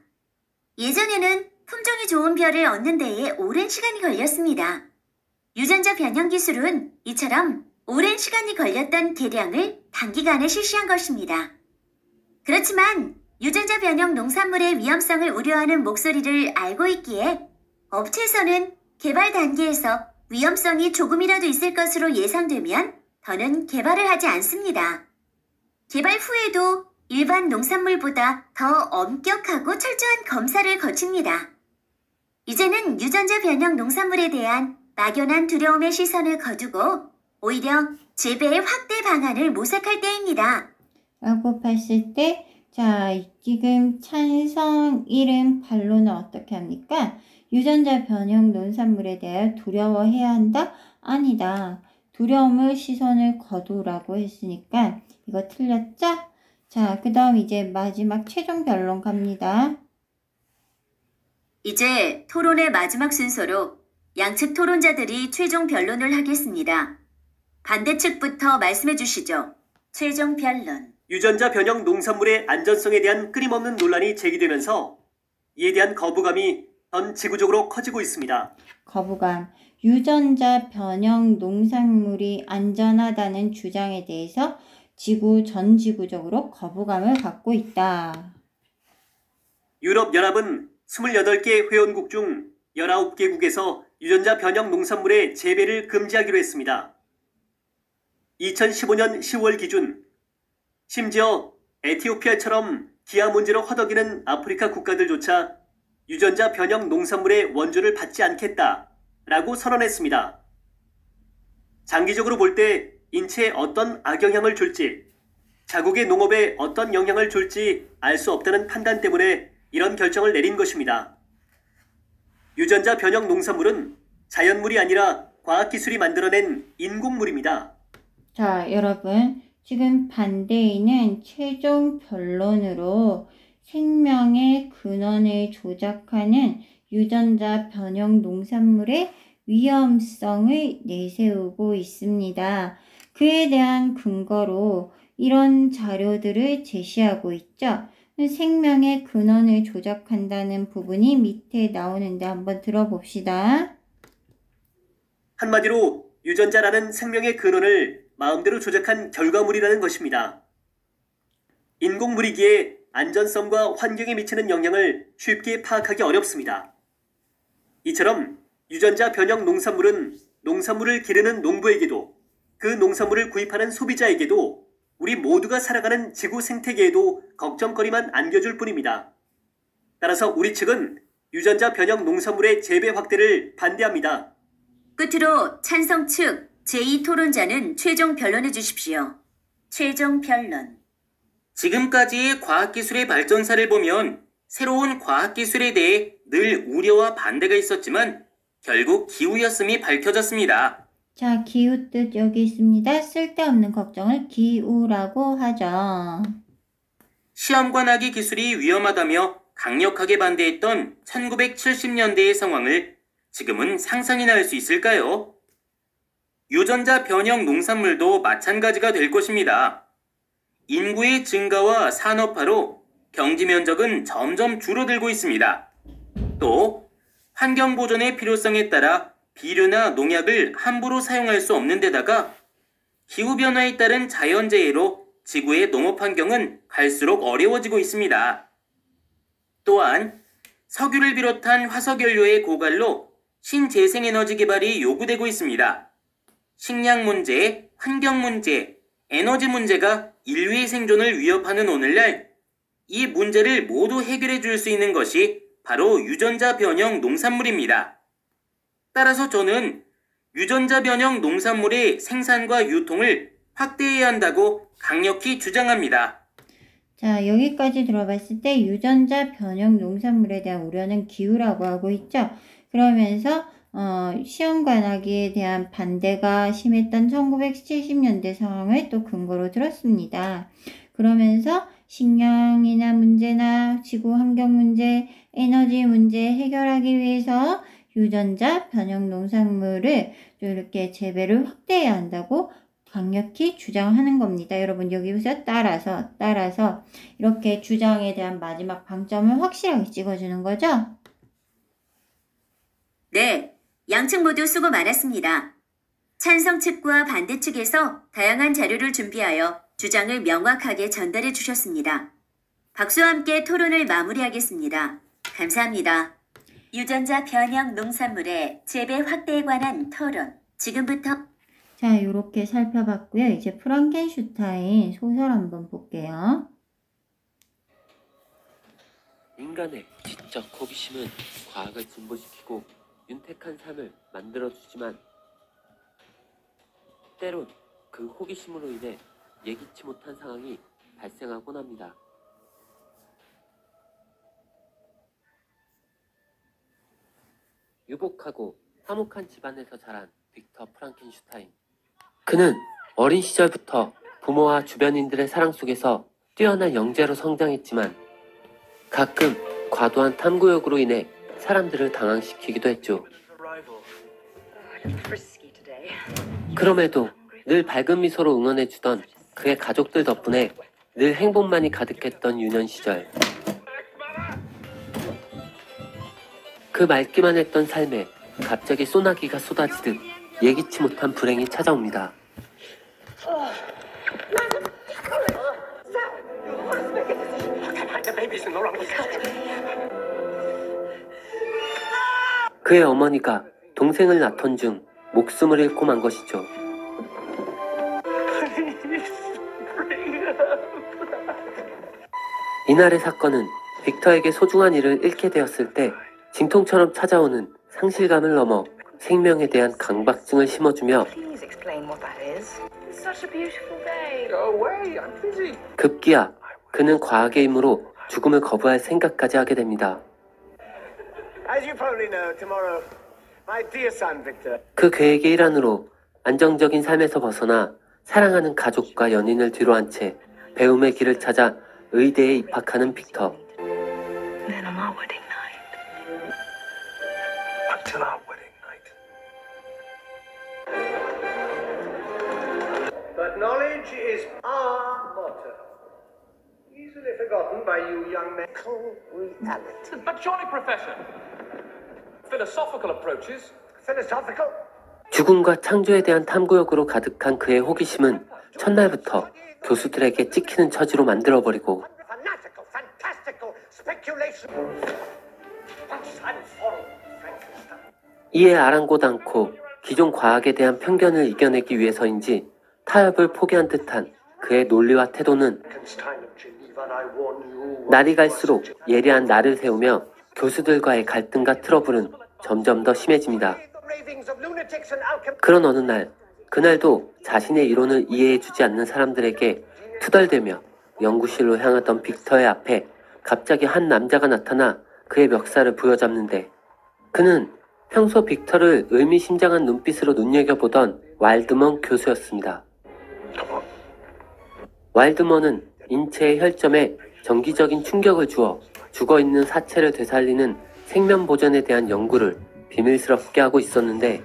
예전에는 품종이 좋은 벼를 얻는 데에 오랜 시간이 걸렸습니다. 유전자 변형 기술은 이처럼 오랜 시간이 걸렸던 개량을 단기간에 실시한 것입니다. 그렇지만 유전자 변형 농산물의 위험성을 우려하는 목소리를 알고 있기에 업체에서는 개발 단계에서 위험성이 조금이라도 있을 것으로 예상되면 더는 개발을 하지 않습니다. 개발 후에도 일반 농산물보다 더 엄격하고 철저한 검사를 거칩니다. 이제는 유전자 변형 농산물에 대한 막연한 두려움의 시선을 거두고 오히려 재배의 확대 방안을 모색할 때입니다.
라고 봤을 때, 자, 지금 찬성 1은 반론은 어떻게 합니까? 유전자 변형 농산물에 대해 두려워해야 한다? 아니다. 두려움을 시선을 거두라고 했으니까 이거 틀렸죠? 자, 그 다음 이제 마지막 최종 변론 갑니다.
이제 토론의 마지막 순서로 양측 토론자들이 최종 변론을 하겠습니다. 반대 측부터 말씀해 주시죠. 최종 변론.
유전자 변형 농산물의 안전성에 대한 끊임없는 논란이 제기되면서 이에 대한 거부감이 전 지구적으로 커지고 있습니다.
거부감. 유전자 변형 농산물이 안전하다는 주장에 대해서 전 지구적으로 거부감을 갖고 있다.
유럽연합은 28개 회원국 중 19개국에서 유전자 변형 농산물의 재배를 금지하기로 했습니다. 2015년 10월 기준, 심지어 에티오피아처럼 기아 문제로 허덕이는 아프리카 국가들조차 유전자 변형 농산물의 원조를 받지 않겠다라고 선언했습니다. 장기적으로 볼 때 인체에 어떤 악영향을 줄지, 자국의 농업에 어떤 영향을 줄지 알 수 없다는 판단 때문에 이런 결정을 내린 것입니다. 유전자 변형 농산물은 자연물이 아니라 과학기술이 만들어낸 인공물입니다.
자, 여러분, 지금 반대인은 최종 변론으로 생명의 근원을 조작하는 유전자 변형 농산물의 위험성을 내세우고 있습니다. 그에 대한 근거로 이런 자료들을 제시하고 있죠. 생명의 근원을 조작한다는 부분이 밑에 나오는데 한번 들어봅시다.
한마디로 유전자라는 생명의 근원을 마음대로 조작한 결과물이라는 것입니다. 인공물이기에 안전성과 환경에 미치는 영향을 쉽게 파악하기 어렵습니다. 이처럼 유전자 변형 농산물은 농산물을 기르는 농부에게도 그 농산물을 구입하는 소비자에게도 우리 모두가 살아가는 지구 생태계에도 걱정거리만 안겨줄 뿐입니다. 따라서 우리 측은 유전자 변형 농산물의 재배 확대를 반대합니다.
끝으로 찬성 측 제2토론자는 최종 변론해 주십시오. 최종 변론.
지금까지의 과학기술의 발전사를 보면 새로운 과학기술에 대해 늘 우려와 반대가 있었지만 결국 기우였음이 밝혀졌습니다.
자, 기우 뜻 여기 있습니다. 쓸데없는 걱정을 기우라고 하죠.
시험관 하기 기술이 위험하다며 강력하게 반대했던 1970년대의 상황을 지금은 상상이나 할 수 있을까요? 유전자 변형 농산물도 마찬가지가 될 것입니다. 인구의 증가와 산업화로 경지 면적은 점점 줄어들고 있습니다. 또 환경 보존의 필요성에 따라 비료나 농약을 함부로 사용할 수 없는 데다가 기후변화에 따른 자연재해로 지구의 농업 환경은 갈수록 어려워지고 있습니다. 또한 석유를 비롯한 화석연료의 고갈로 신재생에너지 개발이 요구되고 있습니다. 식량 문제, 환경 문제, 에너지 문제가 인류의 생존을 위협하는 오늘날 이 문제를 모두 해결해 줄 수 있는 것이 바로 유전자 변형 농산물입니다. 따라서 저는 유전자 변형 농산물의 생산과 유통을 확대해야 한다고 강력히 주장합니다.
자, 여기까지 들어봤을 때 유전자 변형 농산물에 대한 우려는 기우라고 하고 있죠. 그러면서 시험관하기에 대한 반대가 심했던 1970년대 상황을 또 근거로 들었습니다. 그러면서 식량이나 문제나 지구 환경 문제, 에너지 문제 해결하기 위해서 유전자 변형 농산물을 좀 이렇게 재배를 확대해야 한다고 강력히 주장하는 겁니다. 여러분 여기서 따라서 이렇게 주장에 대한 마지막 방점을 확실하게 찍어주는 거죠?
네, 양측 모두 수고 많았습니다. 찬성 측과 반대 측에서 다양한 자료를 준비하여 주장을 명확하게 전달해 주셨습니다. 박수와 함께 토론을 마무리하겠습니다. 감사합니다. 유전자 변형 농산물의 재배 확대에 관한 토론, 지금부터
자, 이렇게 살펴봤고요. 이제 프랑켄슈타인 소설 한번 볼게요.
인간의 지적 호기심은 과학을 진보시키고 윤택한 삶을 만들어주지만 때론 그 호기심으로 인해 예기치 못한 상황이 발생하곤 합니다. 유복하고 화목한 집안에서 자란 빅터 프랑켄슈타인. 그는 어린 시절부터 부모와 주변인들의 사랑 속에서 뛰어난 영재로 성장했지만 가끔 과도한 탐구욕으로 인해 사람들을 당황시키기도 했죠. 그럼에도 늘 밝은 미소로 응원해주던 그의 가족들 덕분에 늘 행복만이 가득했던 유년 시절. 그 맑기만 했던 삶에 갑자기 소나기가 쏟아지듯 예기치 못한 불행이 찾아옵니다. 그의 어머니가 동생을 낳던 중 목숨을 잃고 만 것이죠. 이날의 사건은 빅터에게 소중한 일을 잃게 되었을 때 진통처럼 찾아오는 상실감을 넘어 생명에 대한 강박증을 심어주며 급기야 그는 과학의 힘으로 죽음을 거부할 생각까지 하게 됩니다. 그 계획의 일환으로 안정적인 삶에서 벗어나 사랑하는 가족과 연인을 뒤로한 채 배움의 길을 찾아 의대에 입학하는 빅터.
But knowledge is our motto. Easily forgotten by you young men. Reality.
But surely, Professor, philosophical approaches.
Philosophical?
죽음과 창조에 대한 탐구욕으로 가득한 그의 호기심은 첫날부터 교수들에게 찍히는 처지로 만들어버리고
Fanatical, fantastical speculation. That's unfold, Frankenstein.
이에 아랑곳 않고 기존 과학에 대한 편견을 이겨내기 위해서인지 타협을 포기한 듯한 그의 논리와 태도는
Frankenstein of Geneva, I warn you.
날이 갈수록 예리한 날을 세우며 교수들과의 갈등과 트러블은 점점 더 심해집니다.
The ravings of lunatics and alchemists.
그런 어느 날, 그날도 자신의 이론을 이해해주지 않는 사람들에게 투덜대며 연구실로 향하던 빅터의 앞에 갑자기 한 남자가 나타나 그의 멱살을 부여잡는데 그는 평소 빅터를 의미심장한 눈빛으로 눈여겨보던 와일드먼 교수였습니다. 와일드먼은 인체의 혈점에 정기적인 충격을 주어 죽어있는 사체를 되살리는 생면 보존에 대한 연구를 비밀스럽게 하고 있었는데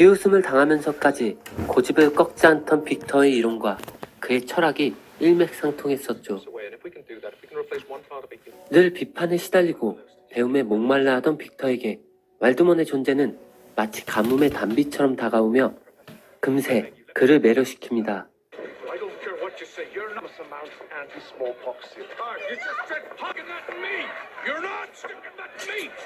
비웃음을 당하면서까지 고집을 꺾지 않던 빅터의 이론과 그의 철학이 일맥상통했었죠. 늘 비판에 시달리고 배움에 목말라 하던 빅터에게 왈드먼의 존재는 마치 가뭄의 단비처럼 다가오며 금세 그를 매료시킵니다.
I don't care what you say. You're not some anti-smallpox. You just said sticking that meat. You're not sticking that meat.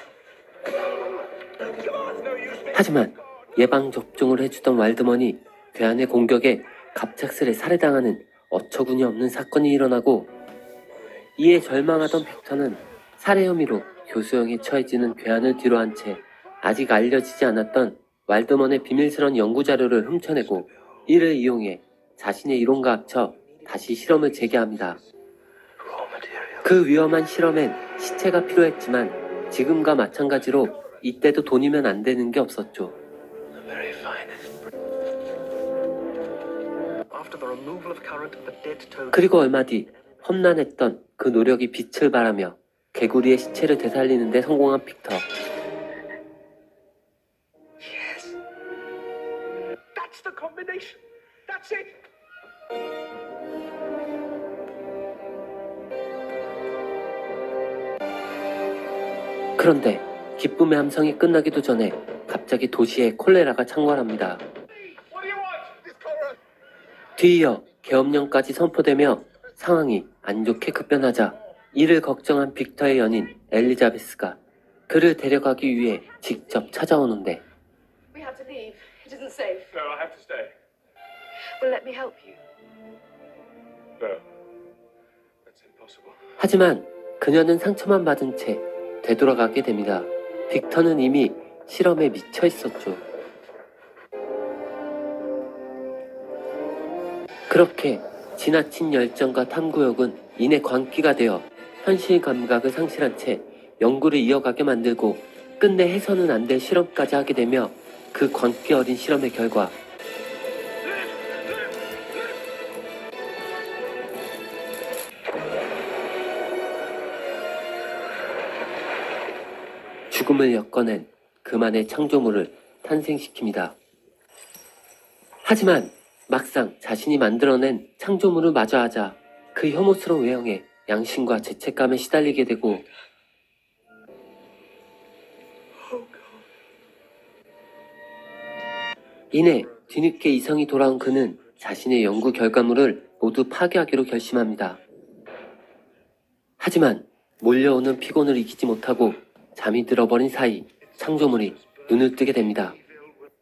Come on, no use.
하지만 예방접종을 해주던 왈드먼이 괴한의 공격에 갑작스레 살해당하는 어처구니 없는 사건이 일어나고 이에 절망하던 빅터는 살해 혐의로 교수형에 처해지는 괴한을 뒤로한 채 아직 알려지지 않았던 왈드먼의 비밀스러운 연구자료를 훔쳐내고 이를 이용해 자신의 이론과 합쳐 다시 실험을 재개합니다. 그 위험한 실험엔 시체가 필요했지만 지금과 마찬가지로 이때도 돈이면 안 되는 게 없었죠. 그리고 얼마 뒤 험난했던 그 노력이 빛을 발하며 개구리의 시체를 되살리는 데 성공한 빅터.
That's the combination. That's it.
그런데 기쁨의 함성이 끝나기도 전에 갑자기 도시에 콜레라가 창궐합니다.
What do you want? This cholera.
뒤이어 계엄령까지 선포되며 상황이 안 좋게 급변하자 이를 걱정한 빅터의 연인 엘리자베스가 그를 데려가기 위해 직접 찾아오는데
We have to leave. It isn't safe.
No, I have to stay.
Well, let me help you.
No, that's impossible.
하지만 그녀는 상처만 받은 채 되돌아가게 됩니다. 빅터는 이미 실험에 미쳐 있었죠. 그렇게 지나친 열정과 탐구욕은 이내 광기가 되어 현실 감각을 상실한 채 연구를 이어가게 만들고 끝내 해서는 안 될 실험까지 하게 되며 그 광기 어린 실험의 결과 죽음을 엮어낸 그만의 창조물을 탄생시킵니다. 하지만 막상 자신이 만들어낸 창조물을 마주하자 그 혐오스러운 외형에 양심과 죄책감에 시달리게 되고 이내 뒤늦게 이성이 돌아온 그는 자신의 연구 결과물을 모두 파괴하기로 결심합니다. 하지만 몰려오는 피곤을 이기지 못하고 잠이 들어버린 사이 창조물이 눈을 뜨게 됩니다.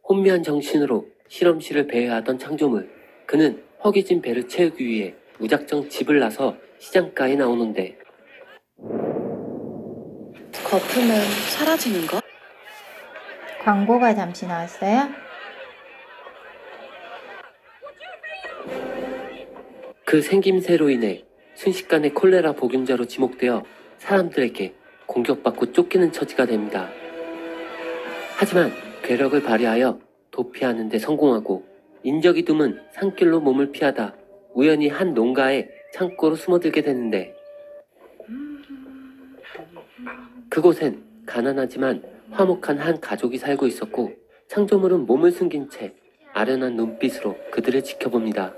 혼미한 정신으로 실험실을 배회하던 창조물. 그는 허기진 배를 채우기 위해 무작정 집을 나서 시장가에 나오는데
거품은 사라지는 것?
광고가 잠시 나왔어요.
그 생김새로 인해 순식간에 콜레라 복용자로 지목되어 사람들에게 공격받고 쫓기는 처지가 됩니다. 하지만 괴력을 발휘하여 도피하는 데 성공하고 인적이 드문 산길로 몸을 피하다 우연히 한 농가의 창고로 숨어들게 되는데 그곳엔 가난하지만 화목한 한 가족이 살고 있었고 창조물은 몸을 숨긴 채 아련한 눈빛으로 그들을 지켜봅니다.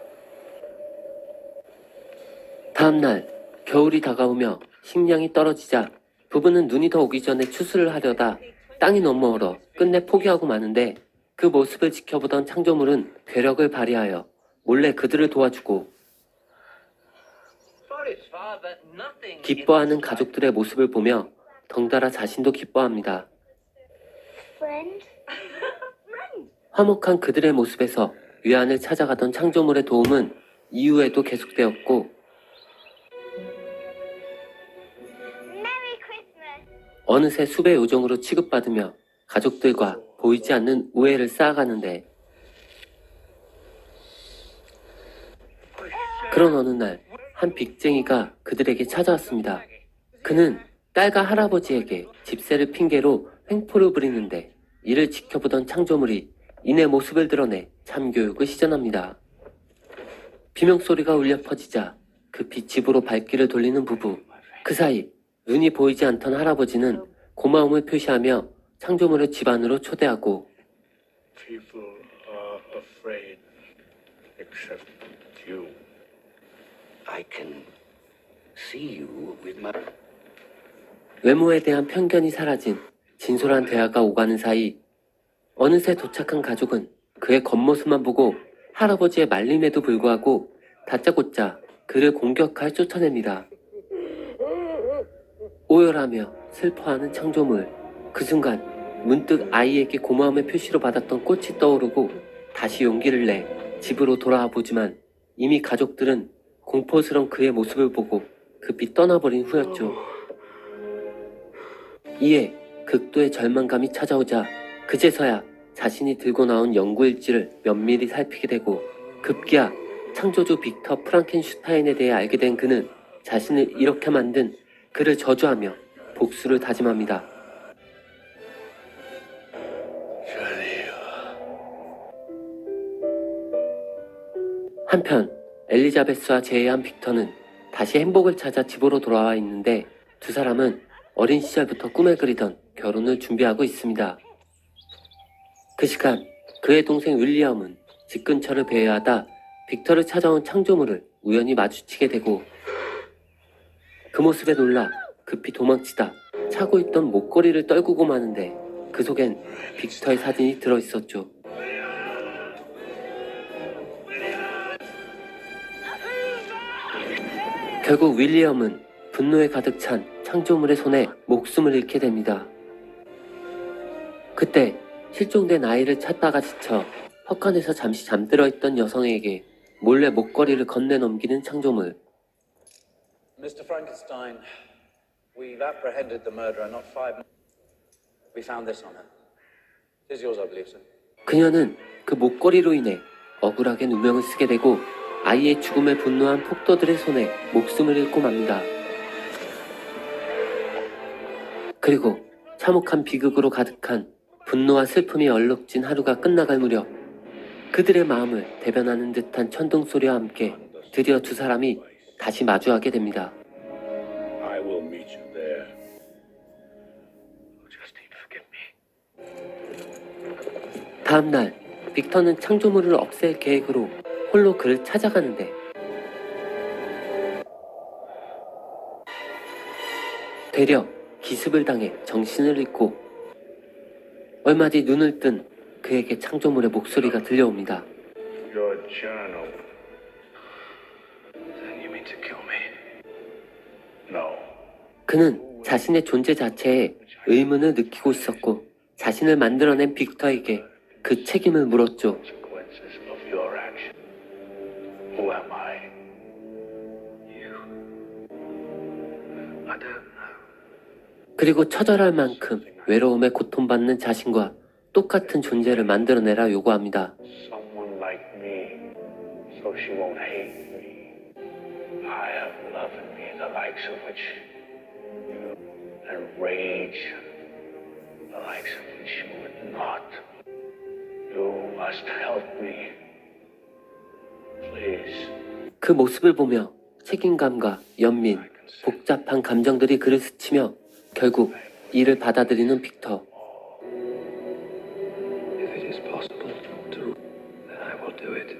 다음날 겨울이 다가오며 식량이 떨어지자 부부는 눈이 더 오기 전에 추수를 하려다 땅이 너무 얼어 끝내 포기하고 마는데 그 모습을 지켜보던 창조물은 괴력을 발휘하여 몰래 그들을 도와주고 기뻐하는 가족들의 모습을 보며 덩달아 자신도 기뻐합니다. 화목한 그들의 모습에서 위안을 찾아가던 창조물의 도움은 이후에도 계속되었고 어느새 수배 요정으로 취급받으며 가족들과 보이지 않는 우애를 쌓아가는데 그런 어느 날 한 빅쟁이가 그들에게 찾아왔습니다. 그는 딸과 할아버지에게 집세를 핑계로 횡포를 부리는데 이를 지켜보던 창조물이 이내 모습을 드러내 참교육을 시전합니다. 비명소리가 울려 퍼지자 급히 집으로 발길을 돌리는 부부. 그 사이 눈이 보이지 않던 할아버지는 고마움을 표시하며 창조물을 집 안으로 초대하고
People are afraid, except you.
I can see you with my...
외모에 대한 편견이 사라진 진솔한 대화가 오가는 사이 어느새 도착한 가족은 그의 겉모습만 보고 할아버지의 말림에도 불구하고 다짜고짜 그를 공격하여 쫓아냅니다. 오열하며 슬퍼하는 창조물. 그 순간 문득 아이에게 고마움의 표시로 받았던 꽃이 떠오르고 다시 용기를 내 집으로 돌아와 보지만 이미 가족들은 공포스러운 그의 모습을 보고 급히 떠나버린 후였죠. 이에 극도의 절망감이 찾아오자 그제서야 자신이 들고 나온 연구일지를 면밀히 살피게 되고 급기야 창조주 빅터 프랑켄슈타인에 대해 알게 된 그는 자신을 이렇게 만든 그를 저주하며 복수를 다짐합니다. 한편 엘리자베스와 제의한 빅터는 다시 행복을 찾아 집으로 돌아와 있는데 두 사람은 어린 시절부터 꿈에 그리던 결혼을 준비하고 있습니다. 그 시간 그의 동생 윌리엄은 집 근처를 배회하다 빅터를 찾아온 창조물을 우연히 마주치게 되고 그 모습에 놀라 급히 도망치다 차고 있던 목걸이를 떨구고 마는데 그 속엔 빅터의 사진이 들어있었죠. 결국 윌리엄은 분노에 가득 찬 창조물의 손에 목숨을 잃게 됩니다. 그때 실종된 아이를 찾다가 지쳐 헛간에서 잠시 잠들어 있던 여성에게 몰래 목걸이를 건네 넘기는 창조물.
Mr. Frankenstein, we've apprehended the murderer not 5 months. We found this on her. It is yours, I believe, sir.
그녀는 그 목걸이로 인해 억울하게 누명을 쓰게 되고 아이의 죽음에 분노한 폭도들의 손에 목숨을 잃고 맙니다. 그리고 참혹한 비극으로 가득한 분노와 슬픔이 얼룩진 하루가 끝나갈 무렵 그들의 마음을 대변하는 듯한 천둥소리와 함께 드디어 두 사람이 다시 마주하게 됩니다.
I will meet you there.
다음 날 빅터는 창조물을 없앨 계획으로 홀로 그를 찾아가는데 되려 기습을 당해 정신을 잃고 얼마 뒤 눈을 뜬 그에게 창조물의 목소리가 들려옵니다.
Your journal. Then you mean to kill me? No.
그는 자신의 존재 자체에 의문을 느끼고 있었고 자신을 만들어낸 빅터에게 그 책임을 물었죠.
Consequences of your action. Who am I? You. I don't know.
그리고 처절할 만큼 외로움에 고통받는 자신과 똑같은 존재를 만들어내라 요구합니다.
Someone like me, so she won't hate me. I have love in me, the likes of which you, and rage, the likes of which you would not. You must help me. Please.
그 모습을 보며 책임감과 연민, 복잡한 감정들이 그를 스치며 결국 이를 받아들이는 빅터.
If it is possible to, then I will do it.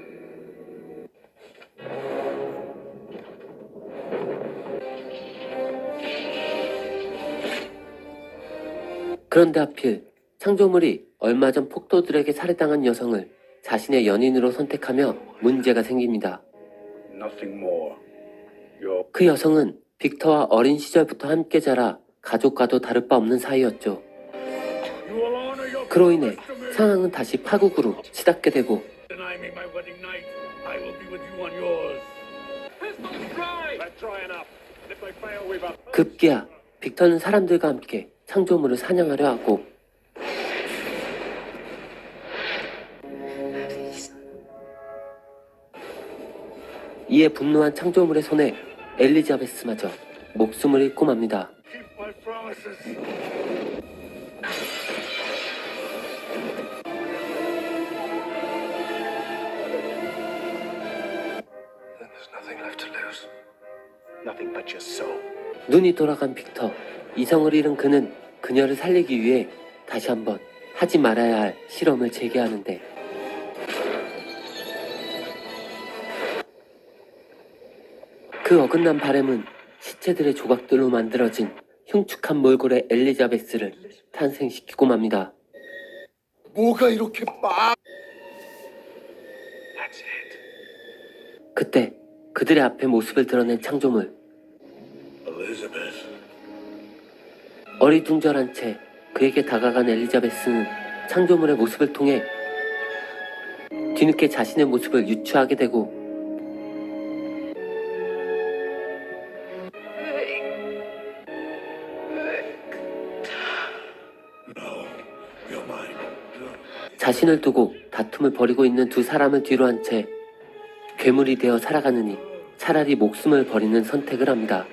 그런데 하필 창조물이 얼마 전 폭도들에게 살해당한 여성을 자신의 연인으로 선택하며 문제가 생깁니다.
Nothing more. Your
그 여성은 빅터와 어린 시절부터 함께 자라 가족과도 다를 바 없는 사이였죠. 그로 인해 상황은 다시 파국으로 치닫게 되고
deny me my wedding night. I will be with you on yours. Let's try enough. If they fail, we've up.
급기야 빅터는 사람들과 함께 창조물을 사냥하려 하고 이에 분노한 창조물의 손에 엘리자베스마저 목숨을 잃고 맙니다.
Keep my promises. Then there's nothing left to lose. Nothing but your soul.
눈이 돌아간 빅터. 이성을 잃은 그는 그녀를 살리기 위해 다시 한번 하지 말아야 할 실험을 재개하는데 그 어긋난 바램은 시체들의 조각들로 만들어진 흉측한 몰골의 엘리자베스를 탄생시키고 맙니다.
뭐가 이렇게
그때 그들의 앞에 모습을 드러낸 창조물. 어리둥절한 채 그에게 다가간 엘리자베스는 창조물의 모습을 통해 뒤늦게 자신의 모습을 유추하게 되고 자신을 두고 다툼을 벌이고 있는 두 사람을 뒤로 한 채 괴물이 되어 살아가느니 차라리 목숨을 버리는 선택을 합니다.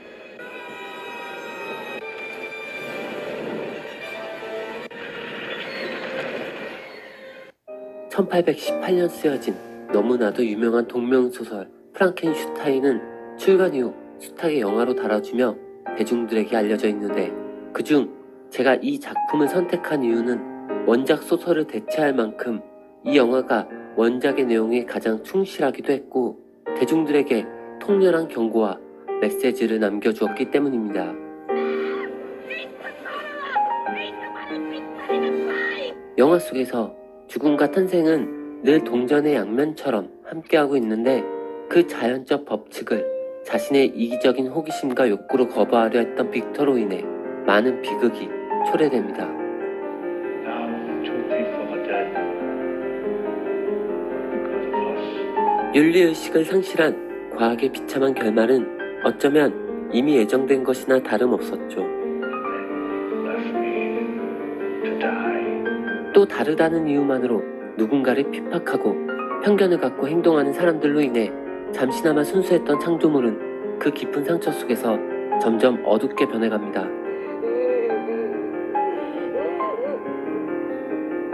(1818년) 쓰여진 너무나도 유명한 동명소설 프랑켄슈타인은 출간 이후 숱하게 영화로 다뤄지며 대중들에게 알려져 있는데 그중 제가 이 작품을 선택한 이유는 원작 소설을 대체할 만큼 이 영화가 원작의 내용에 가장 충실하기도 했고 대중들에게 통렬한 경고와 메시지를 남겨주었기 때문입니다. 영화 속에서 죽음과 탄생은 늘 동전의 양면처럼 함께하고 있는데 그 자연적 법칙을 자신의 이기적인 호기심과 욕구로 거부하려 했던 빅터로 인해 많은 비극이 초래됩니다. 윤리의식을 상실한 과학의 비참한 결말은 어쩌면 이미 예정된 것이나 다름없었죠. 또 다르다는 이유만으로 누군가를 핍박하고 편견을 갖고 행동하는 사람들로 인해 잠시나마 순수했던 창조물은 그 깊은 상처 속에서 점점 어둡게 변해갑니다.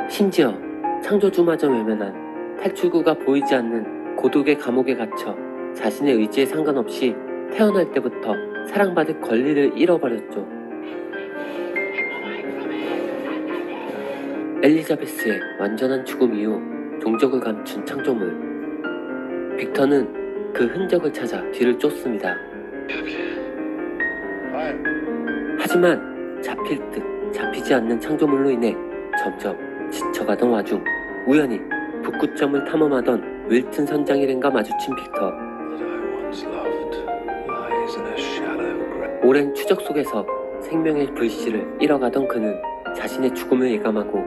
심지어 창조주마저 외면한 탈출구가 보이지 않는 고독의 감옥에 갇혀 자신의 의지에 상관없이 태어날 때부터 사랑받을 권리를 잃어버렸죠. 엘리자베스의 완전한 죽음 이후 종적을 감춘 창조물 빅터는 그 흔적을 찾아 뒤를 쫓습니다. 하지만 잡힐 듯 잡히지 않는 창조물로 인해 점점 지쳐가던 와중 우연히 북구점을 탐험하던 윌튼 선장일행과 마주친 빅터. 오랜 추적 속에서 생명의 불씨를 잃어가던 그는 자신의 죽음을 예감하고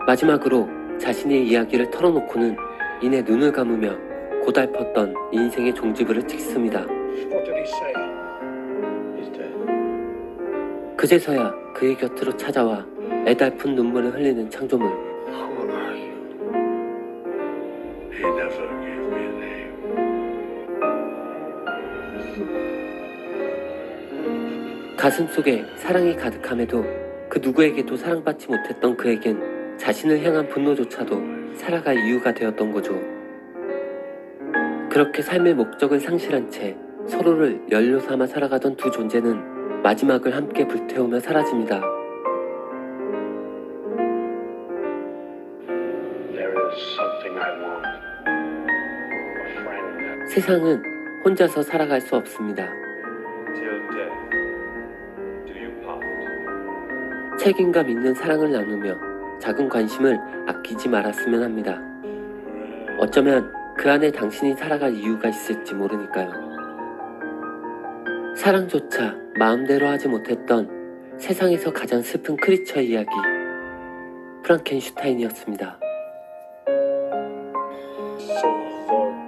마지막으로 자신의 이야기를 털어놓고는 이내 눈을 감으며 고달펐던 인생의 종지부를 찍습니다. 그제서야 그의 곁으로 찾아와 애달픈 눈물을 흘리는 창조물. 가슴속에 사랑이 가득함에도 그 누구에게도 사랑받지 못했던 그에겐 자신을 향한 분노조차도 살아갈 이유가 되었던 거죠. 그렇게 삶의 목적을 상실한 채 서로를 연료 삼아 살아가던 두 존재는 마지막을 함께 불태우며 사라집니다. 세상은 혼자서 살아갈 수 없습니다. 책임감 있는 사랑을 나누며 작은 관심을 아끼지 말았으면 합니다. 어쩌면 그 안에 당신이 살아갈 이유가 있을지 모르니까요. 사랑조차 마음대로 하지 못했던 세상에서 가장 슬픈 크리처의 이야기 프랑켄슈타인이었습니다.
So